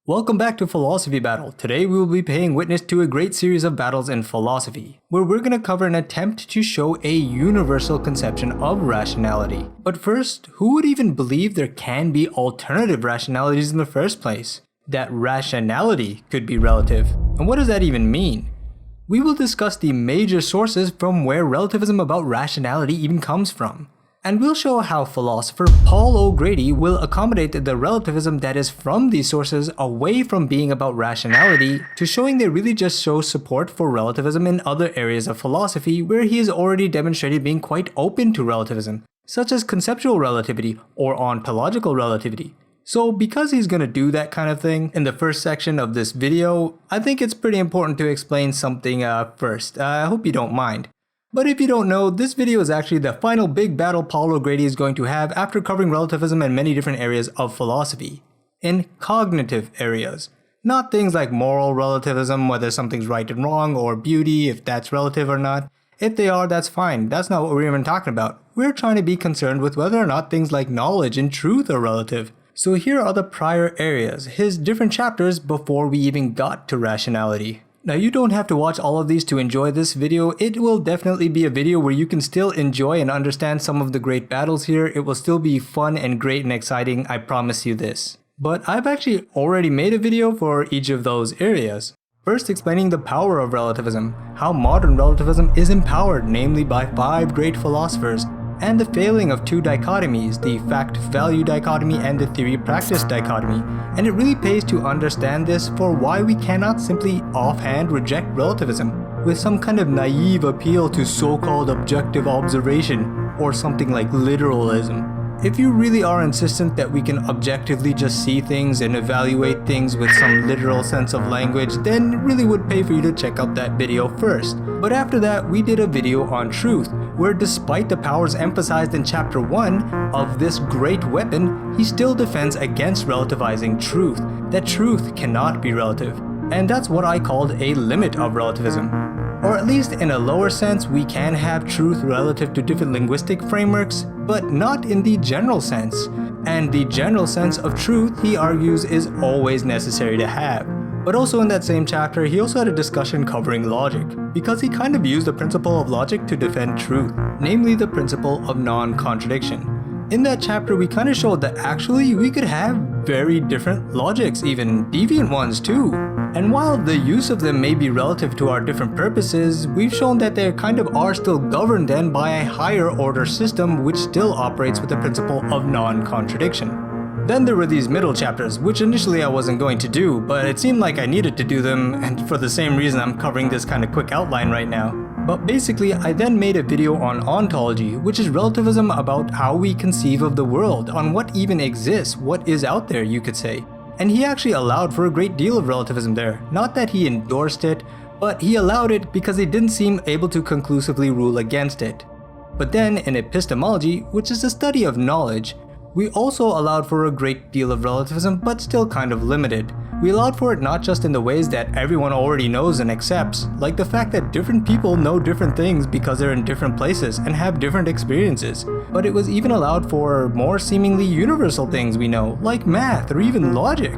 Welcome back to Philosophy Battle. Today we will be paying witness to a great series of battles in philosophy, where we're going to cover an attempt to show a universal conception of rationality. But first, who would even believe there can be alternative rationalities in the first place? That rationality could be relative. And what does that even mean? We will discuss the major sources from where relativism about rationality even comes from. And we'll show how philosopher Paul O'Grady will accommodate the relativism that is from these sources away from being about rationality to showing they really just show support for relativism in other areas of philosophy where he has already demonstrated being quite open to relativism, such as conceptual relativity or ontological relativity. So because he's going to do that kind of thing in the first section of this video, I think it's pretty important to explain something first. I hope you don't mind. But if you don't know, this video is actually the final big battle Paul O'Grady is going to have after covering relativism in many different areas of philosophy. In cognitive areas. Not things like moral relativism, whether something's right and wrong, or beauty, if that's relative or not. If they are, that's fine. That's not what we're even talking about. We're trying to be concerned with whether or not things like knowledge and truth are relative. So here are the prior areas, his different chapters before we even got to rationality. Now you don't have to watch all of these to enjoy this video. It will definitely be a video where you can still enjoy and understand some of the great battles here. It will still be fun and great and exciting, I promise you this. But I've actually already made a video for each of those areas. First, explaining the power of relativism, how modern relativism is empowered namely by 5 great philosophers, and the failing of 2 dichotomies, the fact-value dichotomy and the theory-practice dichotomy. And it really pays to understand this for why we cannot simply offhand reject relativism with some kind of naive appeal to so-called objective observation or something like literalism. If you really are insistent that we can objectively just see things and evaluate things with some literal sense of language, then it really would pay for you to check out that video first. But after that, we did a video on truth, where despite the powers emphasized in chapter 1 of this great weapon, he still defends against relativizing truth, that truth cannot be relative. And that's what I called a limit of relativism. Or at least in a lower sense, we can have truth relative to different linguistic frameworks, but not in the general sense. And the general sense of truth, he argues, is always necessary to have. But also in that same chapter, he also had a discussion covering logic, because he kind of used the principle of logic to defend truth, namely the principle of non-contradiction. In that chapter, we kind of showed that actually we could have very different logics, even deviant ones too. And while the use of them may be relative to our different purposes, we've shown that they kind of are still governed then by a higher order system which still operates with the principle of non-contradiction. Then there were these middle chapters, which initially I wasn't going to do, but it seemed like I needed to do them, and for the same reason I'm covering this kind of quick outline right now. But basically, I then made a video on ontology, which is relativism about how we conceive of the world, on what even exists, what is out there, you could say. And he actually allowed for a great deal of relativism there. Not that he endorsed it, but he allowed it because he didn't seem able to conclusively rule against it. But then in epistemology, which is the study of knowledge, we also allowed for a great deal of relativism, but still kind of limited. We allowed for it not just in the ways that everyone already knows and accepts, like the fact that different people know different things because they're in different places and have different experiences, but it was even allowed for more seemingly universal things we know, like math or even logic.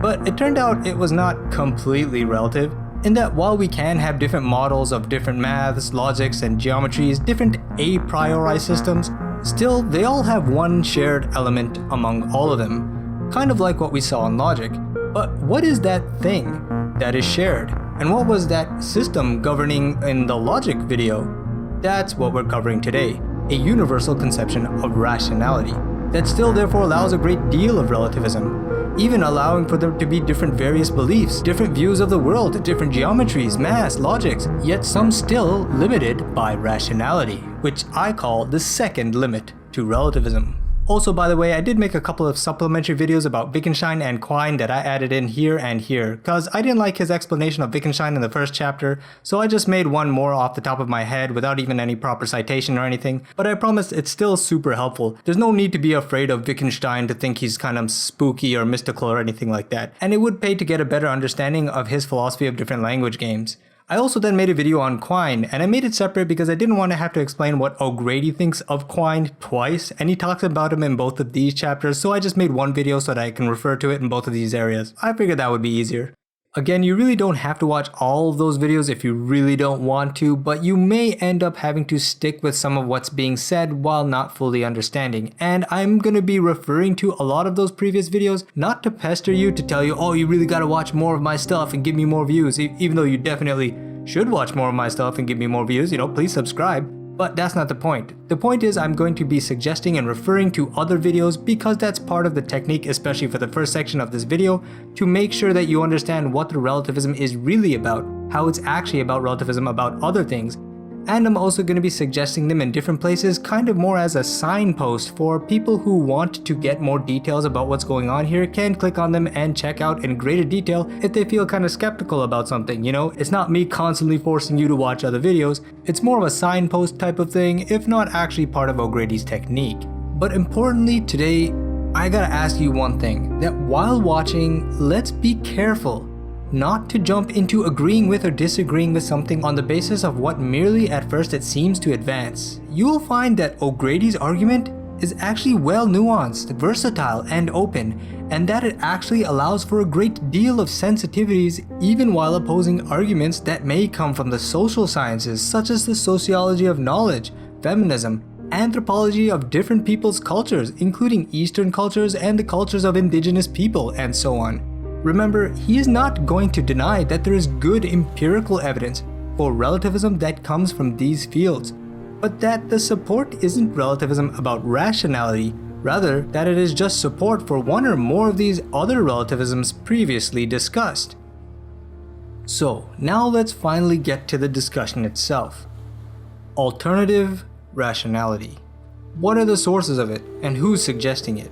But it turned out it was not completely relative, in that while we can have different models of different maths, logics, and geometries, different a priori systems, still they all have one shared element among all of them, kind of like what we saw in logic. But what is that thing that is shared? And what was that system governing in the logic video? That's what we're covering today, a universal conception of rationality that still therefore allows a great deal of relativism, even allowing for there to be different various beliefs, different views of the world, different geometries, maths, logics, yet some still limited by rationality, which I call the second limit to relativism. Also, by the way, I did make a couple of supplementary videos about Wittgenstein and Quine that I added in here and here, cause I didn't like his explanation of Wittgenstein in the first chapter, so I just made one more off the top of my head without even any proper citation or anything, but I promise it's still super helpful. There's no need to be afraid of Wittgenstein to think he's kind of spooky or mystical or anything like that, and it would pay to get a better understanding of his philosophy of different language games. I also then made a video on Quine, and I made it separate because I didn't want to have to explain what O'Grady thinks of Quine twice, and he talks about him in both of these chapters, so I just made one video so that I can refer to it in both of these areas. I figured that would be easier. Again, you really don't have to watch all of those videos if you really don't want to, but you may end up having to stick with some of what's being said while not fully understanding. And I'm gonna be referring to a lot of those previous videos, not to pester you, to tell you, oh, you really gotta watch more of my stuff and give me more views, even though you definitely should watch more of my stuff and give me more views, please subscribe. But that's not the point. The point is I'm going to be suggesting and referring to other videos because that's part of the technique, especially for the first section of this video, to make sure that you understand what the relativism is really about, how it's actually about relativism about other things. And I'm also going to be suggesting them in different places, kind of more as a signpost for people who want to get more details about what's going on here, can click on them and check out in greater detail if they feel kind of skeptical about something, It's not me constantly forcing you to watch other videos, it's more of a signpost type of thing, if not actually part of O'Grady's technique. But importantly today, I gotta ask you one thing, that while watching, let's be careful not to jump into agreeing with or disagreeing with something on the basis of what merely at first it seems to advance. You will find that O'Grady's argument is actually well nuanced, versatile, and open, and that it actually allows for a great deal of sensitivities even while opposing arguments that may come from the social sciences such as the sociology of knowledge, feminism, anthropology of different people's cultures, including Eastern cultures and the cultures of indigenous people, and so on. Remember, he is not going to deny that there is good empirical evidence for relativism that comes from these fields, but that the support isn't relativism about rationality, rather that it is just support for one or more of these other relativisms previously discussed. So, now let's finally get to the discussion itself. Alternative rationality. What are the sources of it, and who's suggesting it?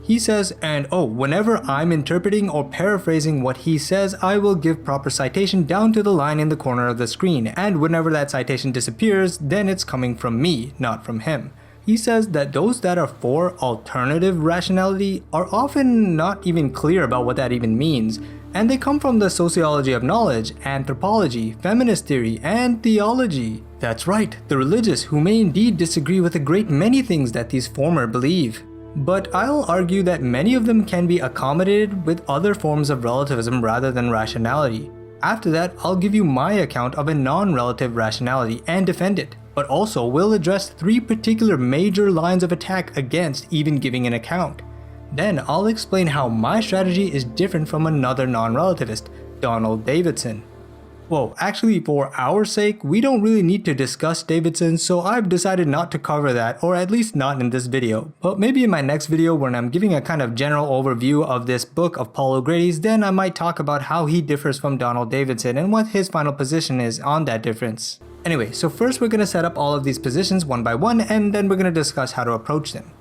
He says, and whenever I'm interpreting or paraphrasing what he says, I will give proper citation down to the line in the corner of the screen, and whenever that citation disappears, then it's coming from me, not from him. He says that those that are for alternative rationality are often not even clear about what that even means, and they come from the sociology of knowledge, anthropology, feminist theory, and theology. That's right, the religious who may indeed disagree with a great many things that these former believe. But I'll argue that many of them can be accommodated with other forms of relativism rather than rationality. After that, I'll give you my account of a non-relative rationality and defend it, but also will address 3 particular major lines of attack against even giving an account. Then I'll explain how my strategy is different from another non-relativist, Donald Davidson. Well, actually, for our sake, we don't really need to discuss Davidson, so I've decided not to cover that, or at least not in this video. But maybe in my next video when I'm giving a kind of general overview of this book of Paul O'Grady's, then I might talk about how he differs from Donald Davidson and what his final position is on that difference. Anyway, so first we're going to set up all of these positions one by one, and then we're going to discuss how to approach them.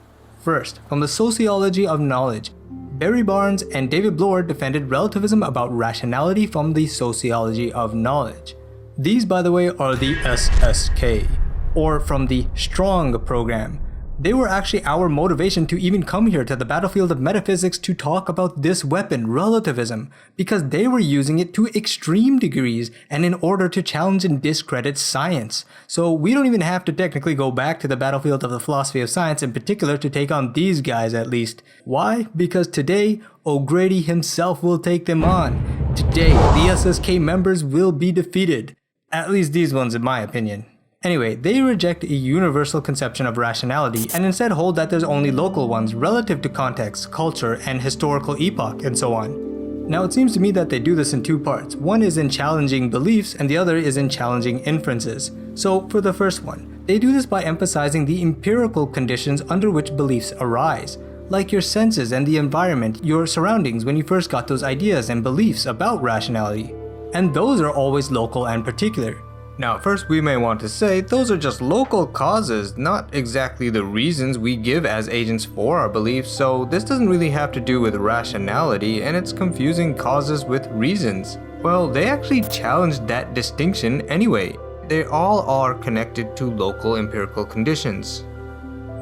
First, from the sociology of knowledge, Barry Barnes and David Bloor defended relativism about rationality from the sociology of knowledge. These, by the way, are the SSK, or from the Strong program. They were actually our motivation to even come here to the battlefield of metaphysics to talk about this weapon, relativism, because they were using it to extreme degrees and in order to challenge and discredit science. So we don't even have to technically go back to the battlefield of the philosophy of science in particular to take on these guys at least. Why? Because today, O'Grady himself will take them on. Today, the SSK members will be defeated. At least these ones in my opinion. Anyway, they reject a universal conception of rationality and instead hold that there's only local ones relative to context, culture, and historical epoch, and so on. Now it seems to me that they do this in 2 parts. One is in challenging beliefs and the other is in challenging inferences. So for the first one, they do this by emphasizing the empirical conditions under which beliefs arise, like your senses and the environment, your surroundings when you first got those ideas and beliefs about rationality. And those are always local and particular. Now, first we may want to say those are just local causes, not exactly the reasons we give as agents for our beliefs, so this doesn't really have to do with rationality, and it's confusing causes with reasons. Well, they actually challenged that distinction anyway. They all are connected to local empirical conditions.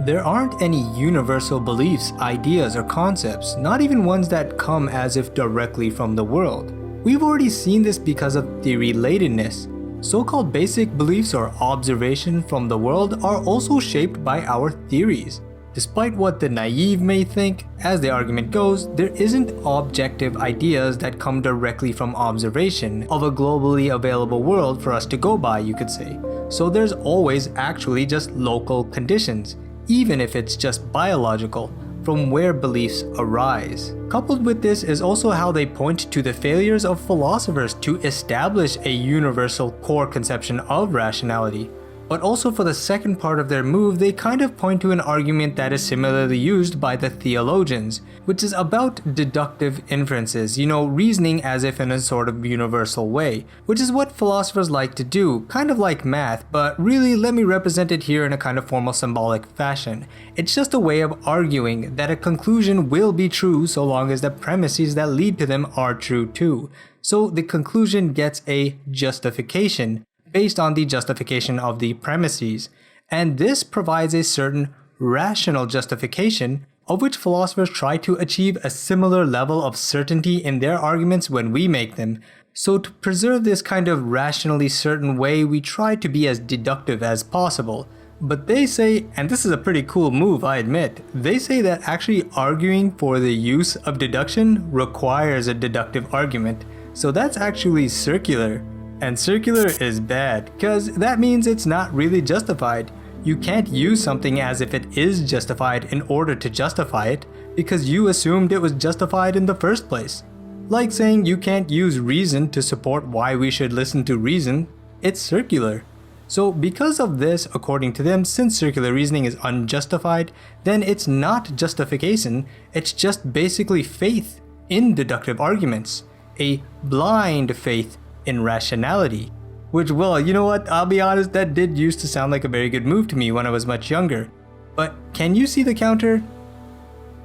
There aren't any universal beliefs, ideas, or concepts, not even ones that come as if directly from the world. We've already seen this because of the relatedness. So-called basic beliefs or observation from the world are also shaped by our theories. Despite what the naive may think, as the argument goes, there isn't objective ideas that come directly from observation of a globally available world for us to go by, you could say. So there's always actually just local conditions, even if it's just biological, from where beliefs arise. Coupled with this is also how they point to the failures of philosophers to establish a universal core conception of rationality. But also for the second part of their move, they kind of point to an argument that is similarly used by the theologians, which is about deductive inferences, reasoning as if in a sort of universal way, which is what philosophers like to do, kind of like math, but really let me represent it here in a kind of formal symbolic fashion. It's just a way of arguing that a conclusion will be true so long as the premises that lead to them are true too. So the conclusion gets a justification based on the justification of the premises, and this provides a certain rational justification of which philosophers try to achieve a similar level of certainty in their arguments when we make them. So to preserve this kind of rationally certain way, we try to be as deductive as possible. But they say, and this is a pretty cool move, I admit, they say that actually arguing for the use of deduction requires a deductive argument. So that's actually circular. And circular is bad, because that means it's not really justified. You can't use something as if it is justified in order to justify it, because you assumed it was justified in the first place. Like saying you can't use reason to support why we should listen to reason, it's circular. So because of this, according to them, since circular reasoning is unjustified, then it's not justification, it's just basically faith in deductive arguments. A blind faith in rationality. Which, well, you know what, I'll be honest, that did used to sound like a very good move to me when I was much younger. But can you see the counter?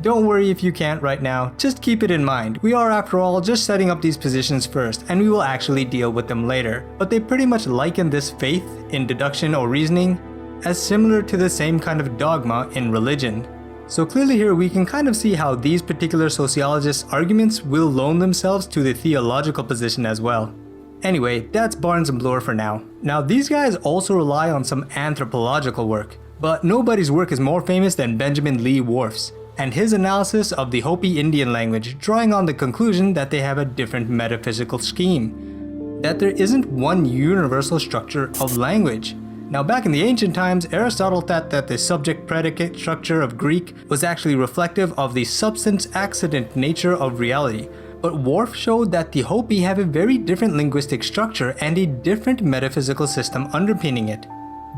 Don't worry if you can't right now, just keep it in mind. We are, after all, just setting up these positions first, and we will actually deal with them later. But they pretty much liken this faith in deduction or reasoning as similar to the same kind of dogma in religion. So clearly here we can kind of see how these particular sociologists' arguments will loan themselves to the theological position as well. Anyway, that's Barnes and Bloor for now. Now these guys also rely on some anthropological work, but nobody's work is more famous than Benjamin Lee Whorf's, and his analysis of the Hopi Indian language, drawing on the conclusion that they have a different metaphysical scheme, that there isn't one universal structure of language. Now back in the ancient times, Aristotle thought that the subject-predicate structure of Greek was actually reflective of the substance-accident nature of reality. But Whorf showed that the Hopi have a very different linguistic structure and a different metaphysical system underpinning it.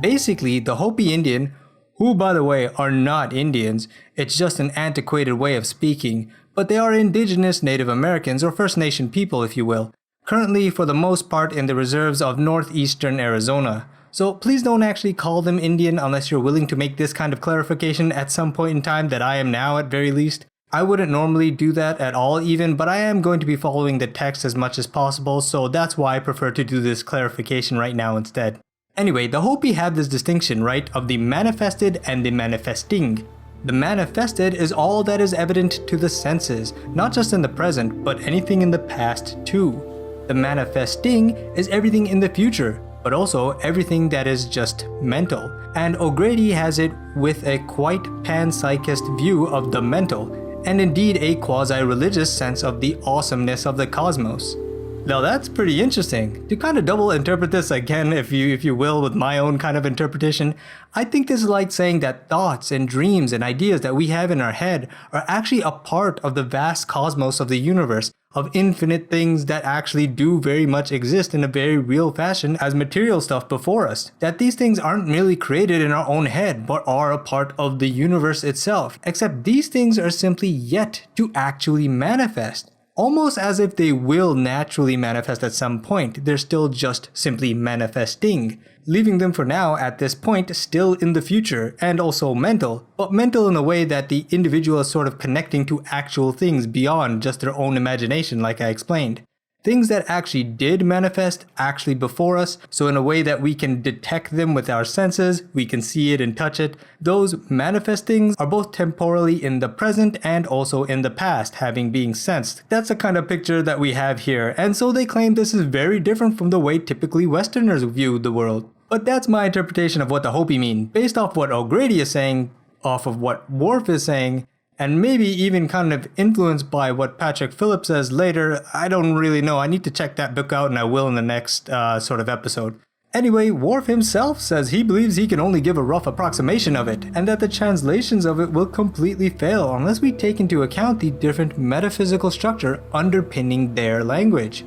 Basically, the Hopi Indian, who by the way are not Indians, it's just an antiquated way of speaking, but they are indigenous Native Americans or First Nation people if you will, currently for the most part in the reserves of northeastern Arizona. So please don't actually call them Indian unless you're willing to make this kind of clarification at some point in time that I am now at very least. I wouldn't normally do that at all even, but I am going to be following the text as much as possible, so that's why I prefer to do this clarification right now instead. Anyway, the Hopi have this distinction, right, of the manifested and the manifesting. The manifested is all that is evident to the senses, not just in the present, but anything in the past too. The manifesting is everything in the future, but also everything that is just mental. And O'Grady has it with a quite panpsychist view of the mental, and indeed a quasi-religious sense of the awesomeness of the cosmos. Now that's pretty interesting. To kind of double interpret this again, if you will, with my own kind of interpretation, I think this is like saying that thoughts and dreams and ideas that we have in our head are actually a part of the vast cosmos of the universe, of infinite things that actually do very much exist in a very real fashion as material stuff before us. That these things aren't merely created in our own head, but are a part of the universe itself, except these things are simply yet to actually manifest. Almost as if they will naturally manifest at some point, they're still just simply manifesting, leaving them for now at this point still in the future and also mental, but mental in a way that the individual is sort of connecting to actual things beyond just their own imagination like I explained. things that actually did manifest actually before us, so in a way that we can detect them with our senses, we can see it and touch it. Those manifest things are both temporally in the present and also in the past, having being sensed. That's the kind of picture that we have here, and so they claim this is very different from the way typically Westerners view the world. But that's my interpretation of what the Hopi mean, based off what O'Grady is saying, off of what Worf is saying, and maybe even kind of influenced by what Patrick Phillips says later. I don't really know. I need to check that book out, and I will in the next sort of episode. Anyway, Worf himself says he believes he can only give a rough approximation of it, and that the translations of it will completely fail unless we take into account the different metaphysical structure underpinning their language.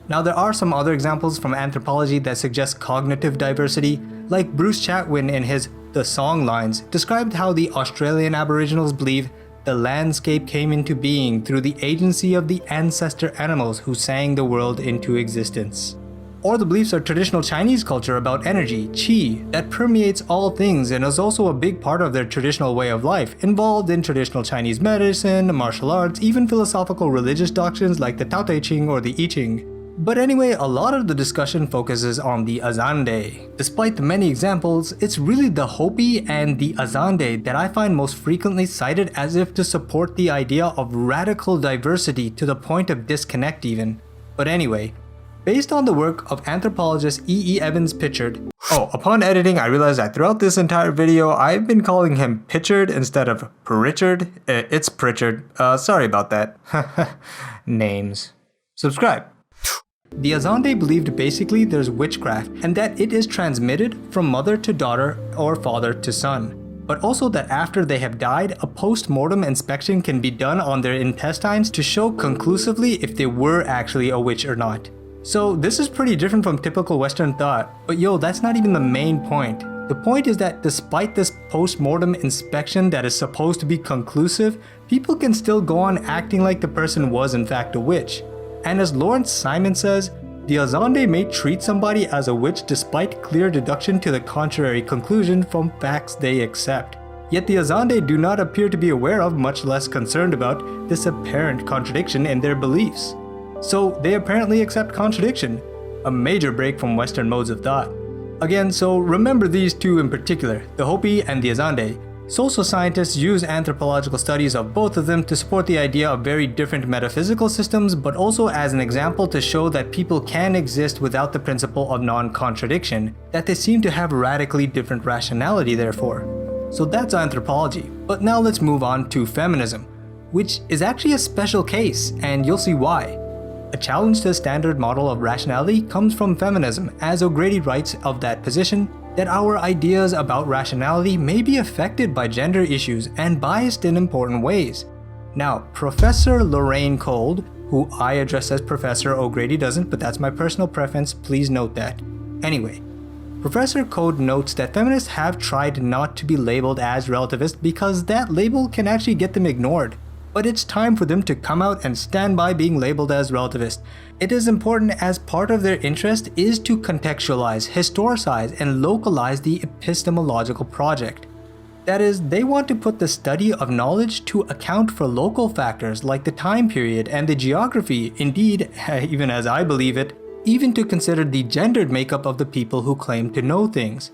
Now, there are some other examples from anthropology that suggest cognitive diversity, like Bruce Chatwin in his The Song Lines described how the Australian Aboriginals believe the landscape came into being through the agency of the ancestor animals who sang the world into existence. Or the beliefs of traditional Chinese culture about energy, qi, that permeates all things and is also a big part of their traditional way of life, involved in traditional Chinese medicine, martial arts, even philosophical religious doctrines like the Tao Te Ching or the I Ching. But anyway, a lot of the discussion focuses on the Azande. Despite the many examples, it's really the Hopi and the Azande that I find most frequently cited as if to support the idea of radical diversity to the point of disconnect even. But anyway, based on the work of anthropologist E. Evans-Pritchard. Oh, upon editing, I realized that throughout this entire video, I've been calling him Pritchard instead of Pritchard. It's Pritchard. Sorry about that. Names. Subscribe. The Azande believed basically there's witchcraft and that it is transmitted from mother to daughter or father to son. But also that after they have died, a post-mortem inspection can be done on their intestines to show conclusively if they were actually a witch or not. So this is pretty different from typical Western thought, but yo, that's not even the main point. The point is that despite this post-mortem inspection that is supposed to be conclusive, people can still go on acting like the person was in fact a witch. And as Lawrence Simon says, the Azande may treat somebody as a witch despite clear deduction to the contrary conclusion from facts they accept. Yet the Azande do not appear to be aware of, much less concerned about, this apparent contradiction in their beliefs. So they apparently accept contradiction, a major break from Western modes of thought. Again, so remember these two in particular, the Hopi and the Azande. Social scientists use anthropological studies of both of them to support the idea of very different metaphysical systems, but also as an example to show that people can exist without the principle of non-contradiction, that they seem to have radically different rationality therefore. So that's anthropology. But now let's move on to feminism, which is actually a special case, and you'll see why. A challenge to the standard model of rationality comes from feminism, as O'Grady writes of that position, that our ideas about rationality may be affected by gender issues and biased in important ways. Now, Professor Lorraine Cold, who I address as Professor, O'Grady doesn't, but that's my personal preference, please note that. Anyway, Professor Cold notes that feminists have tried not to be labeled as relativist because that label can actually get them ignored. But it's time for them to come out and stand by being labeled as relativist. It is important as part of their interest is to contextualize, historicize, and localize the epistemological project. That is, they want to put the study of knowledge to account for local factors like the time period and the geography, indeed, even as I believe it, even to consider the gendered makeup of the people who claim to know things.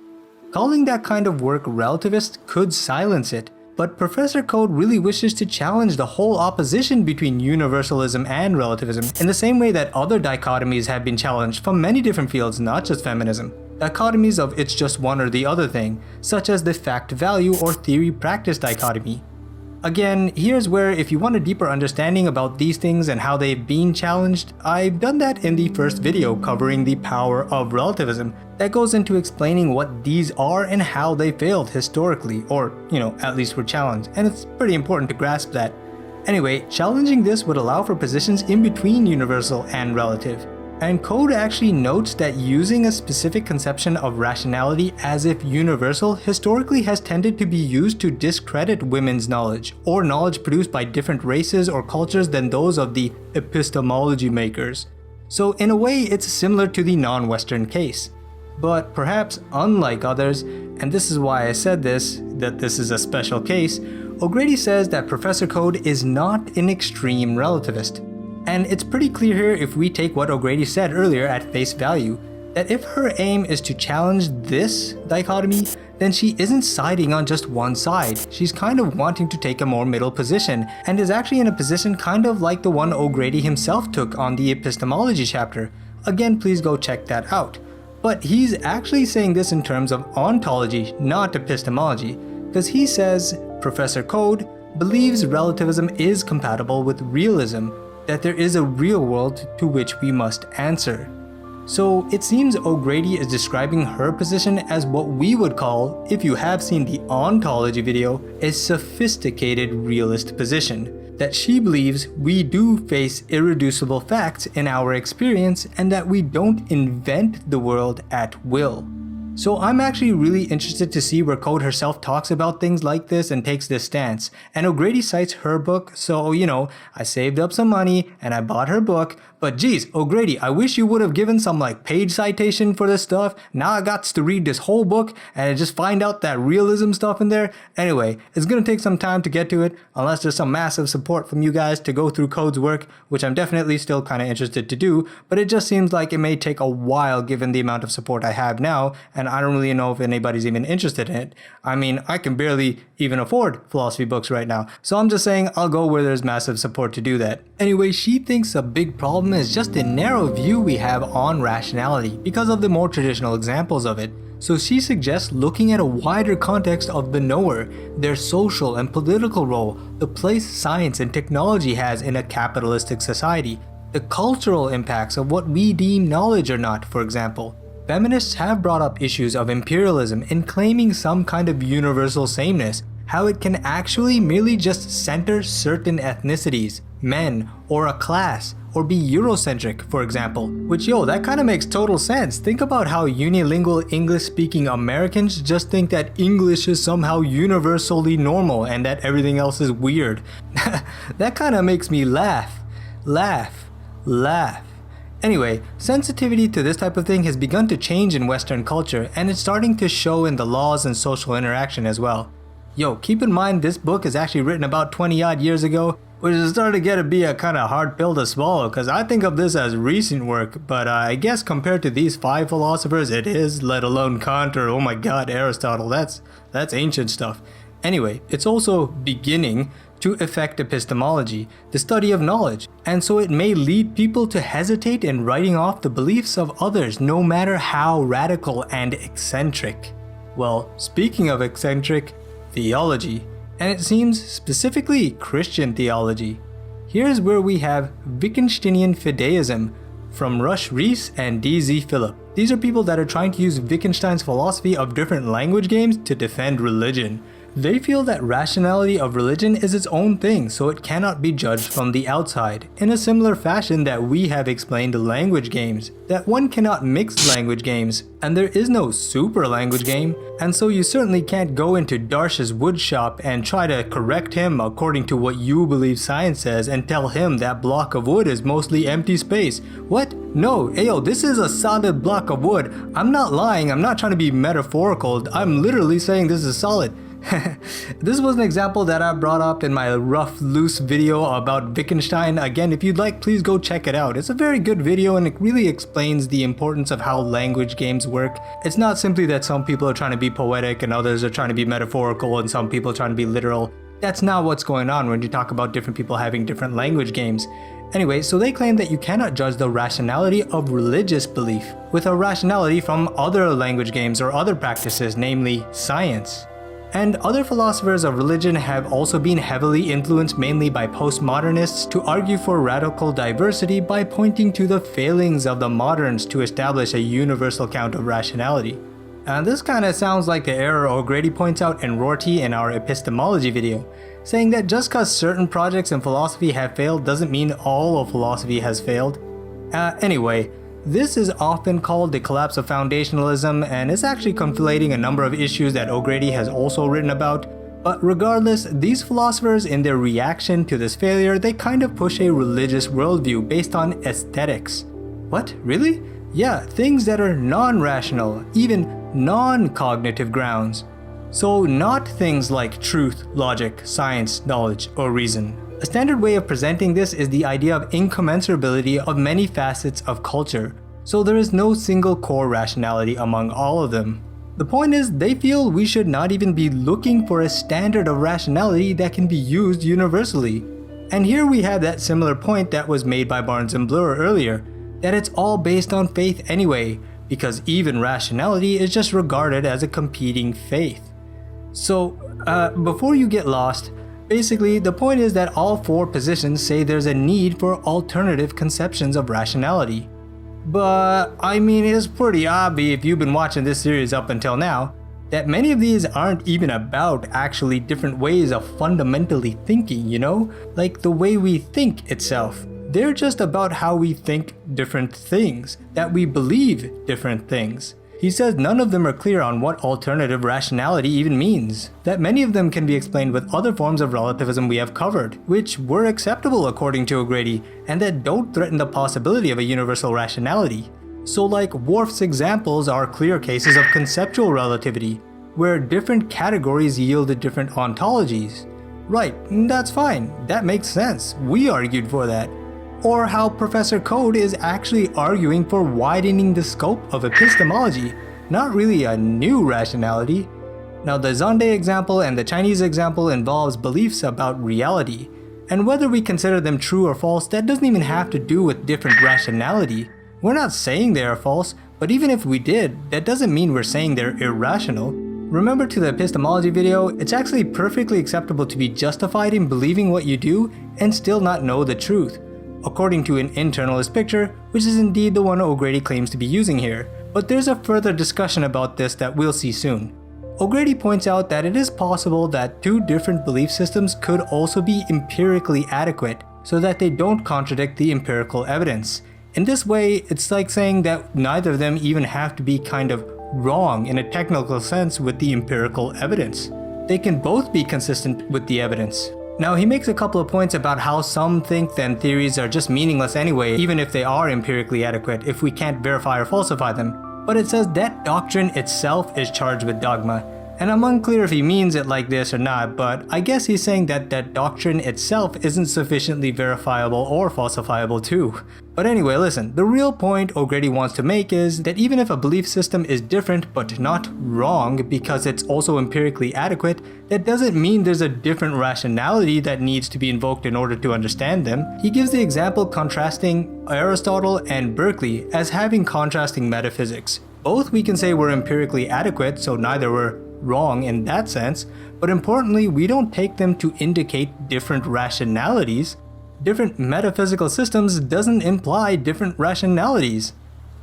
Calling that kind of work relativist could silence it. But Professor Code really wishes to challenge the whole opposition between universalism and relativism in the same way that other dichotomies have been challenged from many different fields, not just feminism. Dichotomies of it's just one or the other thing, such as the fact-value or theory-practice dichotomy. Again, here's where if you want a deeper understanding about these things and how they've been challenged, I've done that in the first video covering the power of relativism that goes into explaining what these are and how they failed historically, or, at least were challenged, and it's pretty important to grasp that. Anyway, challenging this would allow for positions in between universal and relative. And Code actually notes that using a specific conception of rationality as if universal historically has tended to be used to discredit women's knowledge, or knowledge produced by different races or cultures than those of the epistemology makers. So in a way, it's similar to the non-Western case. But perhaps unlike others, and this is why I said this, that this is a special case, O'Grady says that Professor Code is not an extreme relativist. And it's pretty clear here if we take what O'Grady said earlier at face value, that if her aim is to challenge this dichotomy, then she isn't siding on just one side. She's kind of wanting to take a more middle position, and is actually in a position kind of like the one O'Grady himself took on the epistemology chapter. Again, please go check that out. But he's actually saying this in terms of ontology, not epistemology, because he says Professor Code believes relativism is compatible with realism, that there is a real world to which we must answer. So it seems O'Grady is describing her position as what we would call, if you have seen the ontology video, a sophisticated realist position. That she believes we do face irreducible facts in our experience and that we don't invent the world at will. So I'm actually really interested to see where Code herself talks about things like this and takes this stance. And O'Grady cites her book, so I saved up some money and I bought her book. But geez, O'Grady, I wish you would have given some page citation for this stuff. Now I got to read this whole book and just find out that realism stuff in there. Anyway, it's gonna take some time to get to it, unless there's some massive support from you guys to go through Code's work, which I'm definitely still kind of interested to do, but it just seems like it may take a while given the amount of support I have now, and I don't really know if anybody's even interested in it. I mean, I can barely even afford philosophy books right now, so I'm just saying I'll go where there's massive support to do that. Anyway, she thinks a big problem is just the narrow view we have on rationality because of the more traditional examples of it. So she suggests looking at a wider context of the knower, their social and political role, the place science and technology has in a capitalistic society, the cultural impacts of what we deem knowledge or not, for example. Feminists have brought up issues of imperialism in claiming some kind of universal sameness, how it can actually merely just center certain ethnicities, men, or a class, or be Eurocentric, for example. Which that kind of makes total sense. Think about how unilingual English-speaking Americans just think that English is somehow universally normal and that everything else is weird. That kind of makes me laugh. Anyway, sensitivity to this type of thing has begun to change in Western culture, and it's starting to show in the laws and social interaction as well. Keep in mind this book is actually written about 20 odd years ago, which is starting to be a kind of hard pill to swallow, because I think of this as recent work, but I guess compared to these 5 philosophers it is, let alone Kant or oh my god, Aristotle, that's ancient stuff. Anyway, it's also beginning to affect epistemology, the study of knowledge, and so it may lead people to hesitate in writing off the beliefs of others, no matter how radical and eccentric. Well, speaking of eccentric, theology, and it seems specifically Christian theology. Here's where we have Wittgensteinian fideism from Rush Rees and D.Z. Phillip. These are people that are trying to use Wittgenstein's philosophy of different language games to defend religion. They feel that rationality of religion is its own thing, so it cannot be judged from the outside, in a similar fashion that we have explained language games, that one cannot mix language games, and there is no super language game, and so you certainly can't go into Darsh's woodshop and try to correct him according to what you believe science says and tell him that block of wood is mostly empty space. What? No, ayo, this is a solid block of wood. I'm not lying, I'm not trying to be metaphorical, I'm literally saying this is solid. This was an example that I brought up in my rough loose video about Wittgenstein. Again, if you'd like, please go check it out. It's a very good video and it really explains the importance of how language games work. It's not simply that some people are trying to be poetic and others are trying to be metaphorical and some people are trying to be literal. That's not what's going on when you talk about different people having different language games. Anyway, so they claim that you cannot judge the rationality of religious belief with a rationality from other language games or other practices, namely science. And other philosophers of religion have also been heavily influenced mainly by postmodernists to argue for radical diversity by pointing to the failings of the moderns to establish a universal count of rationality. And this kind of sounds like the error O'Grady points out in Rorty in our epistemology video, saying that just because certain projects in philosophy have failed doesn't mean all of philosophy has failed. Anyway, this is often called the collapse of foundationalism, and it's actually conflating a number of issues that O'Grady has also written about. But regardless, these philosophers in their reaction to this failure, they kind of push a religious worldview based on aesthetics. What? Really? Yeah, things that are non-rational, even non-cognitive grounds. So not things like truth, logic, science, knowledge, or reason. A standard way of presenting this is the idea of incommensurability of many facets of culture, so there is no single core rationality among all of them. The point is, they feel we should not even be looking for a standard of rationality that can be used universally. And here we have that similar point that was made by Barnes and Bloor earlier, that it's all based on faith anyway, because even rationality is just regarded as a competing faith. So, before you get lost, basically the point is that all four positions say there's a need for alternative conceptions of rationality. But, I mean, it's pretty obvious if you've been watching this series up until now, that many of these aren't even about actually different ways of fundamentally thinking, you know? Like the way we think itself. They're just about how we think different things, that we believe different things. He says none of them are clear on what alternative rationality even means, that many of them can be explained with other forms of relativism we have covered, which were acceptable according to O'Grady, and that don't threaten the possibility of a universal rationality. So like Worf's examples are clear cases of conceptual relativity, where different categories yield different ontologies. Right, that's fine, that makes sense, we argued for that. Or how Professor Code is actually arguing for widening the scope of epistemology, not really a new rationality. Now the Azande example and the Chinese example involves beliefs about reality, and whether we consider them true or false, that doesn't even have to do with different rationality. We're not saying they are false, but even if we did, that doesn't mean we're saying they're irrational. Remember to the epistemology video, it's actually perfectly acceptable to be justified in believing what you do and still not know the truth, according to an internalist picture, which is indeed the one O'Grady claims to be using here. But there's a further discussion about this that we'll see soon. O'Grady points out that it is possible that two different belief systems could also be empirically adequate, so that they don't contradict the empirical evidence. In this way, it's like saying that neither of them even have to be kind of wrong in a technical sense with the empirical evidence. They can both be consistent with the evidence. Now he makes a couple of points about how some think that theories are just meaningless anyway, even if they are empirically adequate, if we can't verify or falsify them. But it says that doctrine itself is charged with dogma, and I'm unclear if he means it like this or not, but I guess he's saying that that doctrine itself isn't sufficiently verifiable or falsifiable too. But anyway, listen, the real point O'Grady wants to make is that even if a belief system is different but not wrong because it's also empirically adequate, that doesn't mean there's a different rationality that needs to be invoked in order to understand them. He gives the example contrasting Aristotle and Berkeley as having contrasting metaphysics. Both we can say were empirically adequate, so neither were wrong in that sense, but importantly, we don't take them to indicate different rationalities. Different metaphysical systems doesn't imply different rationalities.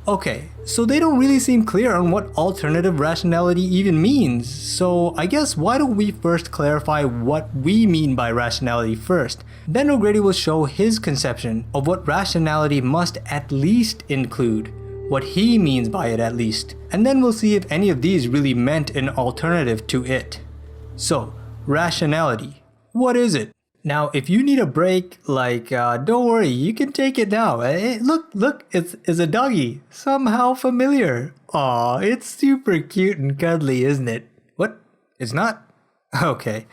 Okay, so they don't really seem clear on what alternative rationality even means, so I guess why don't we first clarify what we mean by rationality first. Then O'Grady will show his conception of what rationality must at least include, what he means by it at least, and then we'll see if any of these really meant an alternative to it. So, rationality. What is it? Now, if you need a break, don't worry, you can take it now. Hey, look, it's a doggy. Somehow familiar. Aw, it's super cute and cuddly, isn't it? What? It's not? Okay,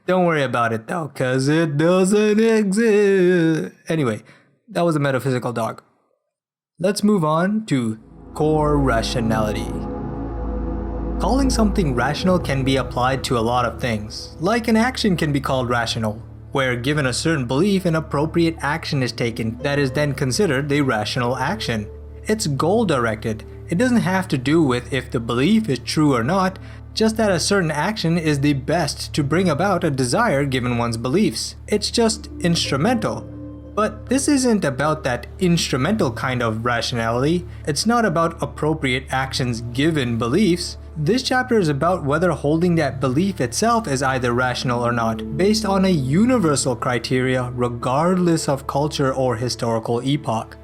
don't worry about it though, cause it doesn't exist. Anyway, that was a metaphysical dog. Let's move on to core rationality. Calling something rational can be applied to a lot of things. Like an action can be called rational, where given a certain belief, an appropriate action is taken that is then considered the rational action. It's goal-directed. It doesn't have to do with if the belief is true or not, just that a certain action is the best to bring about a desire given one's beliefs. It's just instrumental. But this isn't about that instrumental kind of rationality. It's not about appropriate actions given beliefs. This chapter is about whether holding that belief itself is either rational or not, based on a universal criteria regardless of culture or historical epoch.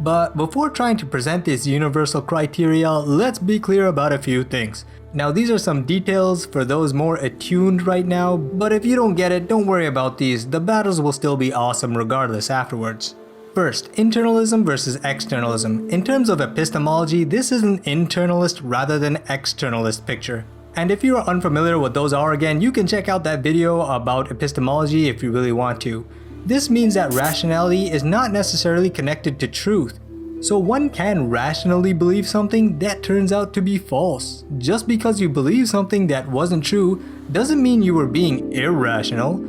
But before trying to present this universal criteria, let's be clear about a few things. Now these are some details for those more attuned right now, but if you don't get it, don't worry about these, the battles will still be awesome regardless afterwards. First, internalism versus externalism. In terms of epistemology, this is an internalist rather than externalist picture. And if you're unfamiliar what those are, again, you can check out that video about epistemology if you really want to. This means that rationality is not necessarily connected to truth. So one can rationally believe something that turns out to be false. Just because you believe something that wasn't true doesn't mean you were being irrational.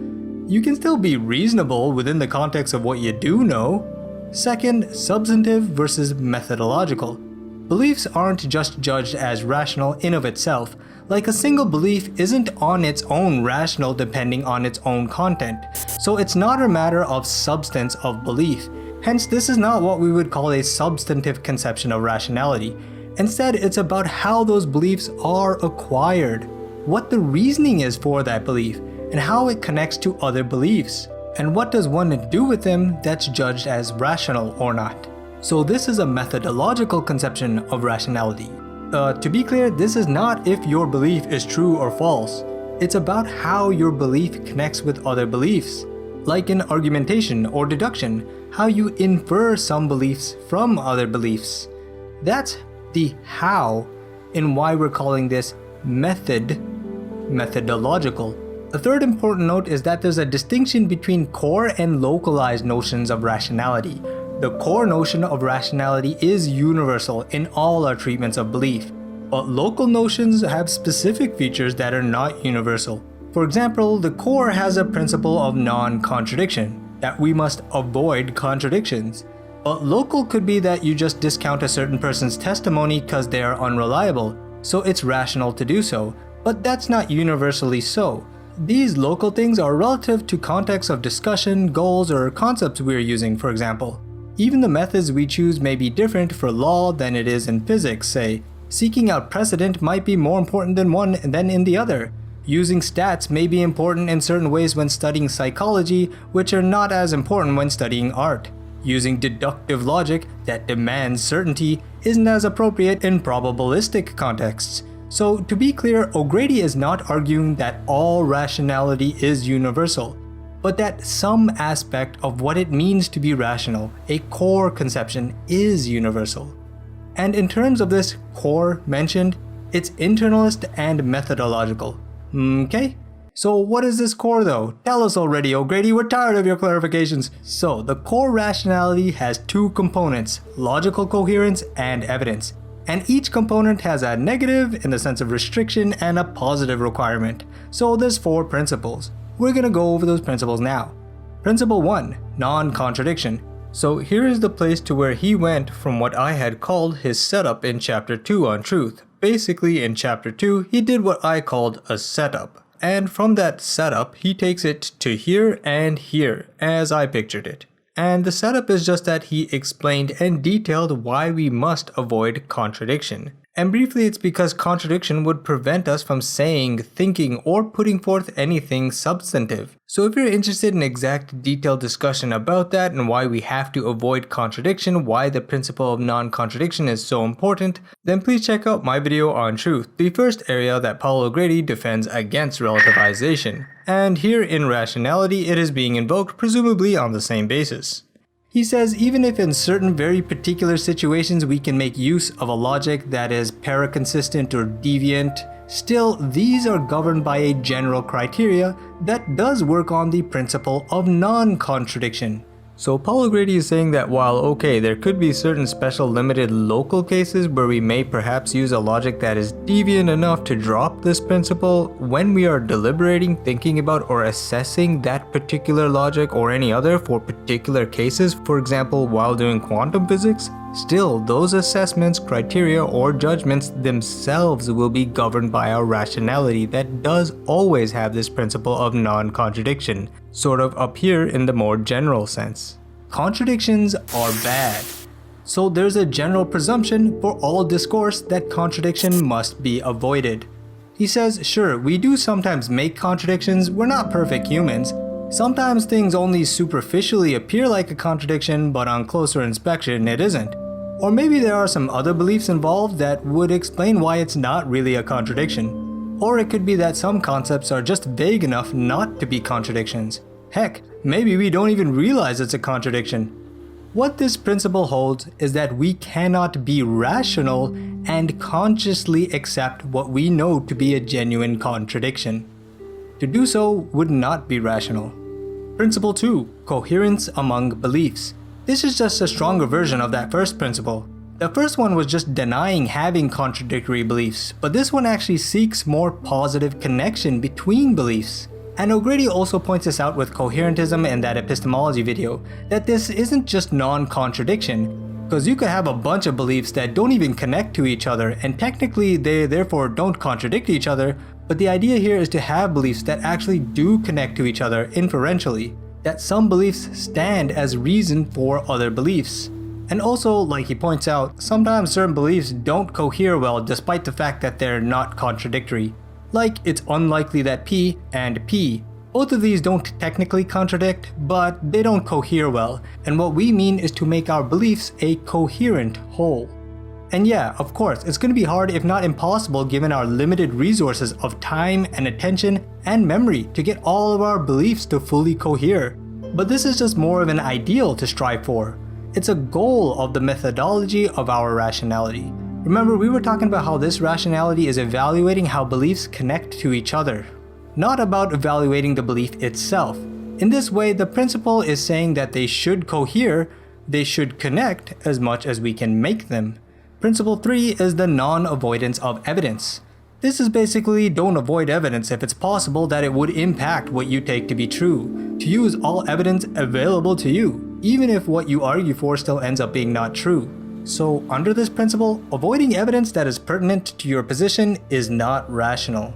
You can still be reasonable within the context of what you do know. Second, substantive versus methodological. Beliefs aren't just judged as rational in of itself. Like a single belief isn't on its own rational depending on its own content. So it's not a matter of substance of belief. Hence, this is not what we would call a substantive conception of rationality. Instead, it's about how those beliefs are acquired, what the reasoning is for that belief, and how it connects to other beliefs, and what does one do with them that's judged as rational or not. So this is a methodological conception of rationality. To be clear, this is not if your belief is true or false. It's about how your belief connects with other beliefs. Like in argumentation or deduction, how you infer some beliefs from other beliefs. That's the how and why we're calling this methodological. A third important note is that there's a distinction between core and localized notions of rationality. The core notion of rationality is universal in all our treatments of belief, but local notions have specific features that are not universal. For example, the core has a principle of non-contradiction, that we must avoid contradictions. But local could be that you just discount a certain person's testimony because they are unreliable, so it's rational to do so, but that's not universally so. These local things are relative to contexts of discussion, goals, or concepts we're using, for example. Even the methods we choose may be different for law than it is in physics, say. Seeking out precedent might be more important in one than in the other. Using stats may be important in certain ways when studying psychology, which are not as important when studying art. Using deductive logic that demands certainty isn't as appropriate in probabilistic contexts. So to be clear, O'Grady is not arguing that all rationality is universal, but that some aspect of what it means to be rational, a core conception, is universal. And in terms of this core mentioned, it's internalist and methodological. Okay? So what is this core though? Tell us already, O'Grady, we're tired of your clarifications. So the core rationality has two components, logical coherence and evidence. And each component has a negative in the sense of restriction and a positive requirement. So there's 4 principles. We're gonna go over those principles now. Principle 1, non-contradiction. So here is the place to where he went from what I had called his setup in chapter 2 on truth. Basically, in chapter 2, he did what I called a setup. And from that setup, he takes it to here and here, as I pictured it. And the setup is just that he explained and detailed why we must avoid contradiction. And briefly, it's because contradiction would prevent us from saying, thinking, or putting forth anything substantive. So if you're interested in exact detailed discussion about that and why we have to avoid contradiction, why the principle of non-contradiction is so important, then please check out my video on truth, the first area that Paul O'Grady defends against relativization. And here in Rationality, it is being invoked presumably on the same basis. He says even if in certain very particular situations we can make use of a logic that is paraconsistent or deviant, still these are governed by a general criteria that does work on the principle of non-contradiction. So Paul O'Grady is saying that while okay, there could be certain special limited local cases where we may perhaps use a logic that is deviant enough to drop this principle, when we are deliberating, thinking about, or assessing that particular logic or any other for particular cases, for example while doing quantum physics, still those assessments, criteria, or judgments themselves will be governed by our rationality that does always have this principle of non-contradiction, sort of up here in the more general sense. Contradictions are bad. So there's a general presumption for all discourse that contradiction must be avoided. He says, sure, we do sometimes make contradictions, we're not perfect humans. Sometimes things only superficially appear like a contradiction, but on closer inspection it isn't. Or maybe there are some other beliefs involved that would explain why it's not really a contradiction. Or it could be that some concepts are just vague enough not to be contradictions. Heck, maybe we don't even realize it's a contradiction. What this principle holds is that we cannot be rational and consciously accept what we know to be a genuine contradiction. To do so would not be rational. Principle 2. Coherence among beliefs. This is just a stronger version of that first principle. The first one was just denying having contradictory beliefs, but this one actually seeks more positive connection between beliefs. And O'Grady also points this out with coherentism in that epistemology video, that this isn't just non-contradiction, because you could have a bunch of beliefs that don't even connect to each other, and technically they therefore don't contradict each other, but the idea here is to have beliefs that actually do connect to each other inferentially, that some beliefs stand as reason for other beliefs. And also, like he points out, sometimes certain beliefs don't cohere well despite the fact that they're not contradictory. Like, it's unlikely that P and P. Both of these don't technically contradict, but they don't cohere well, and what we mean is to make our beliefs a coherent whole. And yeah, of course, it's going to be hard if not impossible given our limited resources of time and attention and memory to get all of our beliefs to fully cohere. But this is just more of an ideal to strive for. It's a goal of the methodology of our rationality. Remember, we were talking about how this rationality is evaluating how beliefs connect to each other, not about evaluating the belief itself. In this way, the principle is saying that they should cohere, they should connect as much as we can make them. Principle 3 is the non-avoidance of evidence. This is basically don't avoid evidence if it's possible that it would impact what you take to be true. To use all evidence available to you, even if what you argue for still ends up being not true. So under this principle, avoiding evidence that is pertinent to your position is not rational.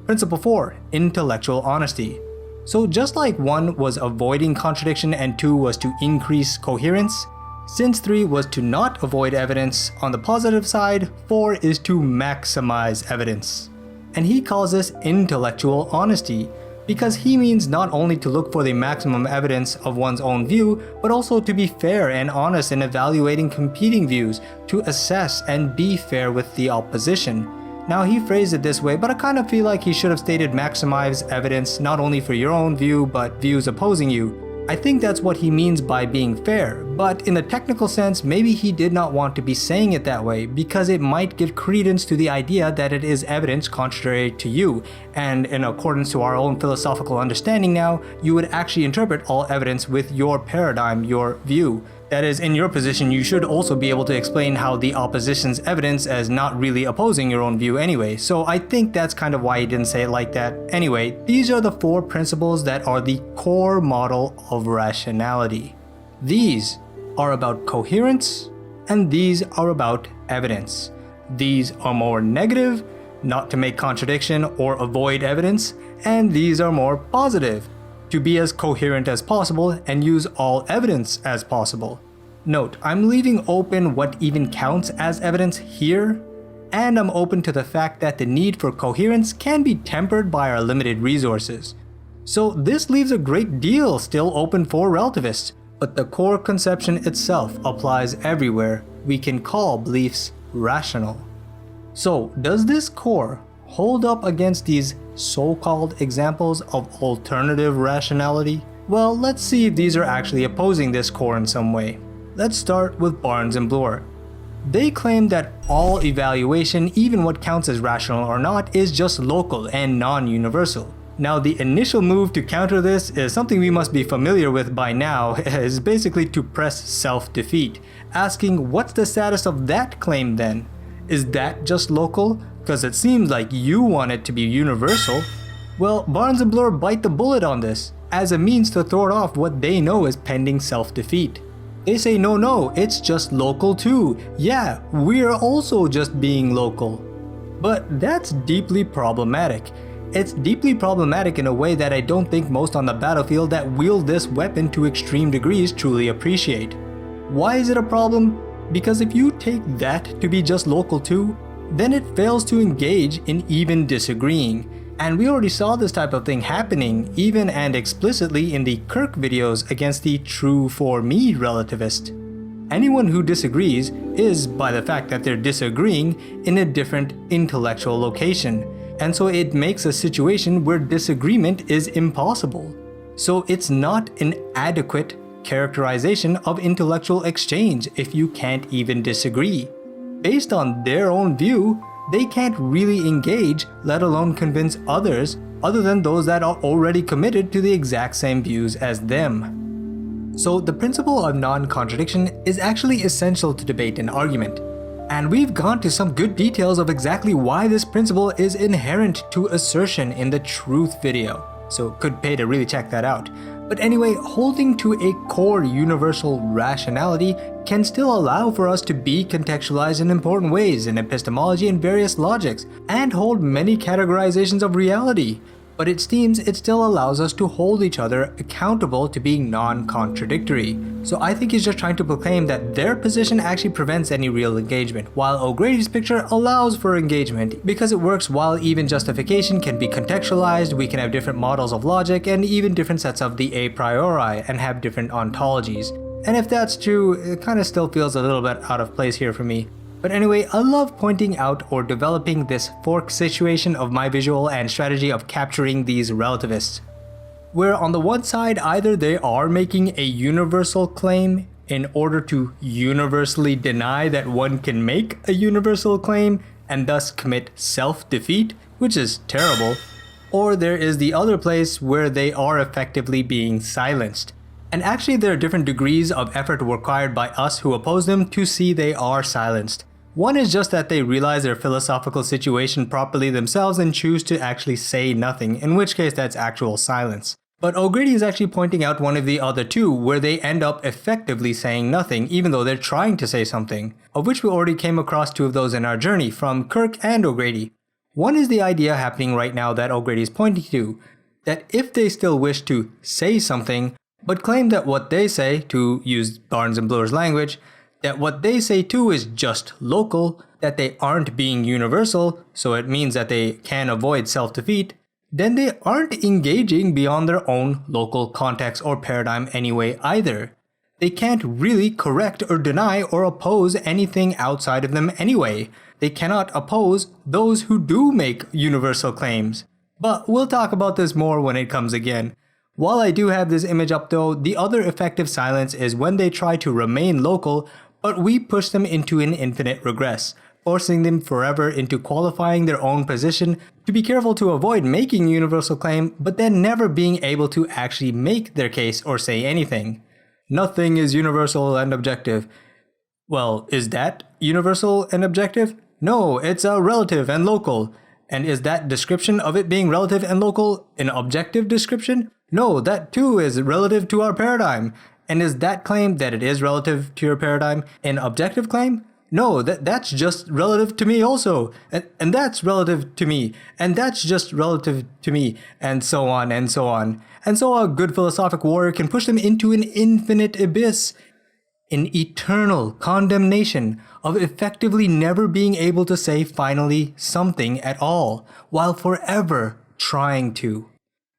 Principle 4. Intellectual honesty. So just like 1 was avoiding contradiction and 2 was to increase coherence, since 3 was to not avoid evidence on the positive side, 4 is to maximize evidence. And he calls this intellectual honesty, because he means not only to look for the maximum evidence of one's own view, but also to be fair and honest in evaluating competing views, to assess and be fair with the opposition. Now he phrased it this way, but I kind of feel like he should have stated maximize evidence not only for your own view, but views opposing you. I think that's what he means by being fair, but in a technical sense, maybe he did not want to be saying it that way because it might give credence to the idea that it is evidence contrary to you, and in accordance to our own philosophical understanding now, you would actually interpret all evidence with your paradigm, your view. That is, in your position, you should also be able to explain how the opposition's evidence as not really opposing your own view anyway, so I think that's kind of why he didn't say it like that. Anyway, these are the 4 principles that are the core model of rationality. These are about coherence, and these are about evidence. These are more negative, not to make contradiction or avoid evidence, and these are more positive, to be as coherent as possible and use all evidence as possible. Note, I'm leaving open what even counts as evidence here, and I'm open to the fact that the need for coherence can be tempered by our limited resources. So this leaves a great deal still open for relativists, but the core conception itself applies everywhere. We can call beliefs rational. So does this core hold up against these so-called examples of alternative rationality? Well, let's see if these are actually opposing this core in some way. Let's start with Barnes and Bloor. They claim that all evaluation, even what counts as rational or not, is just local and non-universal. Now, the initial move to counter this is something we must be familiar with by now, is basically to press self-defeat, asking what's the status of that claim then? Is that just local? Because it seems like you want it to be universal. Well, Barnes and Bloor bite the bullet on this, as a means to thwart off what they know is pending self-defeat. They say no, it's just local too. Yeah, we're also just being local. But that's deeply problematic. It's deeply problematic in a way that I don't think most on the battlefield that wield this weapon to extreme degrees truly appreciate. Why is it a problem? Because if you take that to be just local too, then it fails to engage in even disagreeing. And we already saw this type of thing happening even and explicitly in the Kirk videos against the true for me relativist. Anyone who disagrees is, by the fact that they're disagreeing, in a different intellectual location, and so it makes a situation where disagreement is impossible. So it's not an adequate characterization of intellectual exchange if you can't even disagree. Based on their own view, they can't really engage, let alone convince others, other than those that are already committed to the exact same views as them. So the principle of non-contradiction is actually essential to debate and argument. And we've gone to some good details of exactly why this principle is inherent to assertion in the truth video, so could pay to really check that out. But anyway, holding to a core universal rationality can still allow for us to be contextualized in important ways in epistemology and various logics, and hold many categorizations of reality. But it seems it still allows us to hold each other accountable to being non-contradictory. So I think he's just trying to proclaim that their position actually prevents any real engagement, while O'Grady's picture allows for engagement, because it works while even justification can be contextualized, we can have different models of logic, and even different sets of the a priori, and have different ontologies. And if that's true, it kind of still feels a little bit out of place here for me. But anyway, I love pointing out or developing this fork situation of my visual and strategy of capturing these relativists, where on the one side either they are making a universal claim in order to universally deny that one can make a universal claim and thus commit self-defeat, which is terrible, or there is the other place where they are effectively being silenced. And actually there are different degrees of effort required by us who oppose them to see they are silenced. One is just that they realize their philosophical situation properly themselves and choose to actually say nothing, in which case that's actual silence. But O'Grady is actually pointing out one of the other two, where they end up effectively saying nothing even though they're trying to say something, of which we already came across two of those in our journey from Kirk and O'Grady. One is the idea happening right now that O'Grady is pointing to, that if they still wish to say something, but claim that what they say, to use Barnes and Bloor's language, that what they say too is just local, that they aren't being universal, so it means that they can avoid self-defeat, then they aren't engaging beyond their own local context or paradigm anyway either. They can't really correct or deny or oppose anything outside of them anyway. They cannot oppose those who do make universal claims. But we'll talk about this more when it comes again. While I do have this image up though, the other effective silence is when they try to remain local, but we push them into an infinite regress, forcing them forever into qualifying their own position to be careful to avoid making a universal claim, but then never being able to actually make their case or say anything. Nothing is universal and objective. Well, is that universal and objective? No, it's a relative and local. And is that description of it being relative and local an objective description? No, that too is relative to our paradigm. And is that claim that it is relative to your paradigm an objective claim? No, that's just relative to me also. And that's relative to me. And that's just relative to me. And so on and so on. And so a good philosophic warrior can push them into an infinite abyss, an eternal condemnation of effectively never being able to say finally something at all, while forever trying to.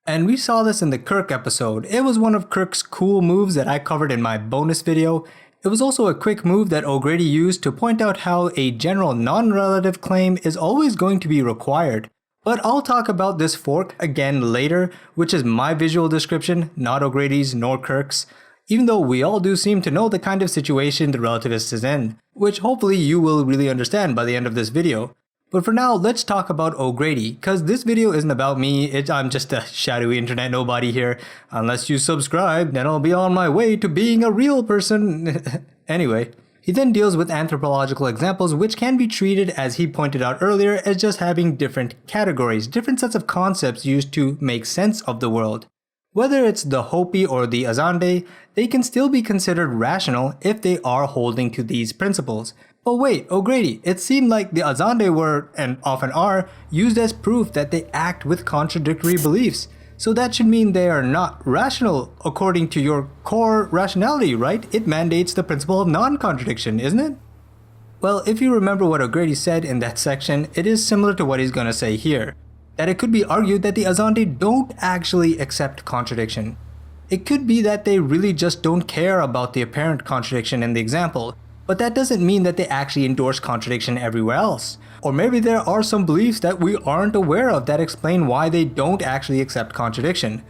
And we saw this in the Kirk episode. It was one of Kirk's cool moves that I covered in my bonus video. It was also a quick move that O'Grady used to point out how a general non-relative claim is always going to be required. But I'll talk about this fork again later, which is my visual description, not O'Grady's nor Kirk's, even though we all do seem to know the kind of situation the relativist is in, which hopefully you will really understand by the end of this video. But for now, let's talk about O'Grady, cause this video isn't about me, I'm just a shadowy internet nobody here. Unless you subscribe, then I'll be on my way to being a real person. Anyway, he then deals with anthropological examples which can be treated, as he pointed out earlier, as just having different categories, different sets of concepts used to make sense of the world. Whether it's the Hopi or the Azande, they can still be considered rational if they are holding to these principles. But wait, O'Grady, it seemed like the Azande were, and often are, used as proof that they act with contradictory beliefs. So that should mean they are not rational according to your core rationality, right? It mandates the principle of non-contradiction, isn't it? Well, if you remember what O'Grady said in that section, it is similar to what he's gonna say here. That it could be argued that the Azande don't actually accept contradiction. It could be that they really just don't care about the apparent contradiction in the example, but that doesn't mean that they actually endorse contradiction everywhere else. Or maybe there are some beliefs that we aren't aware of that explain why they don't actually accept contradiction.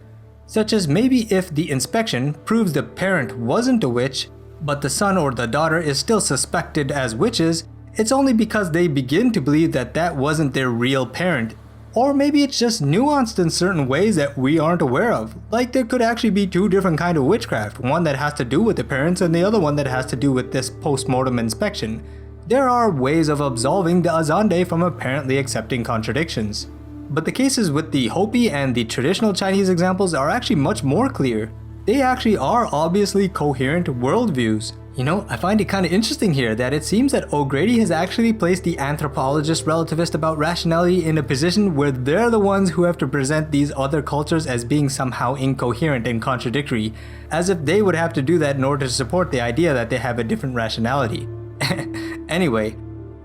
such as maybe if the inspection proves the parent wasn't a witch, but the son or the daughter is still suspected as witches, it's only because they begin to believe that that wasn't their real parent. Or maybe it's just nuanced in certain ways that we aren't aware of. Like there could actually be two different kinds of witchcraft, one that has to do with the parents and the other one that has to do with this post-mortem inspection. There are ways of absolving the Azande from apparently accepting contradictions. But the cases with the Hopi and the traditional Chinese examples are actually much more clear. They actually are obviously coherent worldviews. You know, I find it kind of interesting here that it seems that O'Grady has actually placed the anthropologist relativist about rationality in a position where they're the ones who have to present these other cultures as being somehow incoherent and contradictory, as if they would have to do that in order to support the idea that they have a different rationality. Anyway,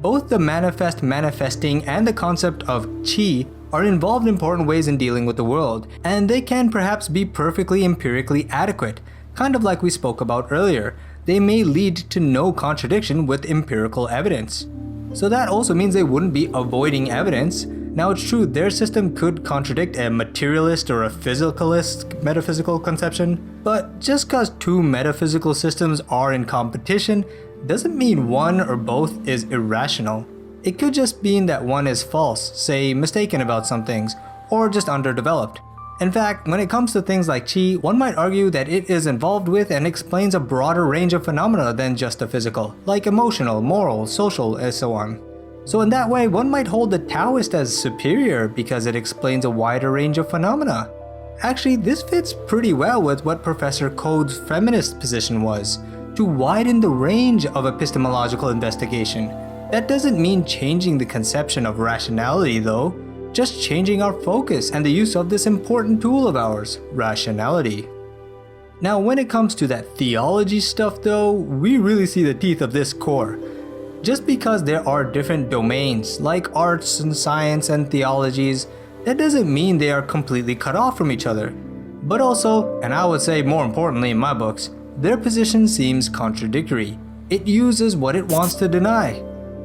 both the manifest manifesting and the concept of qi are involved in important ways in dealing with the world, and they can perhaps be perfectly empirically adequate, kind of like we spoke about earlier. They may lead to no contradiction with empirical evidence. So that also means they wouldn't be avoiding evidence. Now it's true, their system could contradict a materialist or a physicalist metaphysical conception, but just cause two metaphysical systems are in competition doesn't mean one or both is irrational. It could just mean that one is false, say mistaken about some things, or just underdeveloped. In fact, when it comes to things like qi, one might argue that it is involved with and explains a broader range of phenomena than just the physical, like emotional, moral, social, and so on. So in that way, one might hold the Taoist as superior because it explains a wider range of phenomena. Actually, this fits pretty well with what Professor Code's feminist position was, to widen the range of epistemological investigation. That doesn't mean changing the conception of rationality though, just changing our focus and the use of this important tool of ours, rationality. Now when it comes to that theology stuff though, we really see the teeth of this core. Just because there are different domains, like arts and science and theologies, that doesn't mean they are completely cut off from each other. But also, and I would say more importantly in my books, their position seems contradictory. It uses what it wants to deny.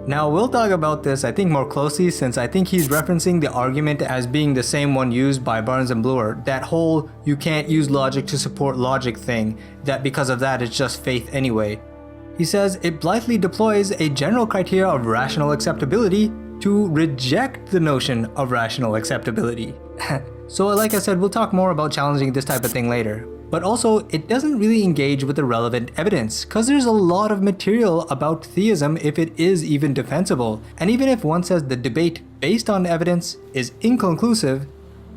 Now we'll talk about this I think more closely since I think he's referencing the argument as being the same one used by Barnes and Bloor, that whole you can't use logic to support logic thing, that because of that it's just faith anyway. He says it blithely deploys a general criteria of rational acceptability to reject the notion of rational acceptability. So like I said, we'll talk more about challenging this type of thing later. But also, it doesn't really engage with the relevant evidence, cause there's a lot of material about theism if it is even defensible, and even if one says the debate based on evidence is inconclusive,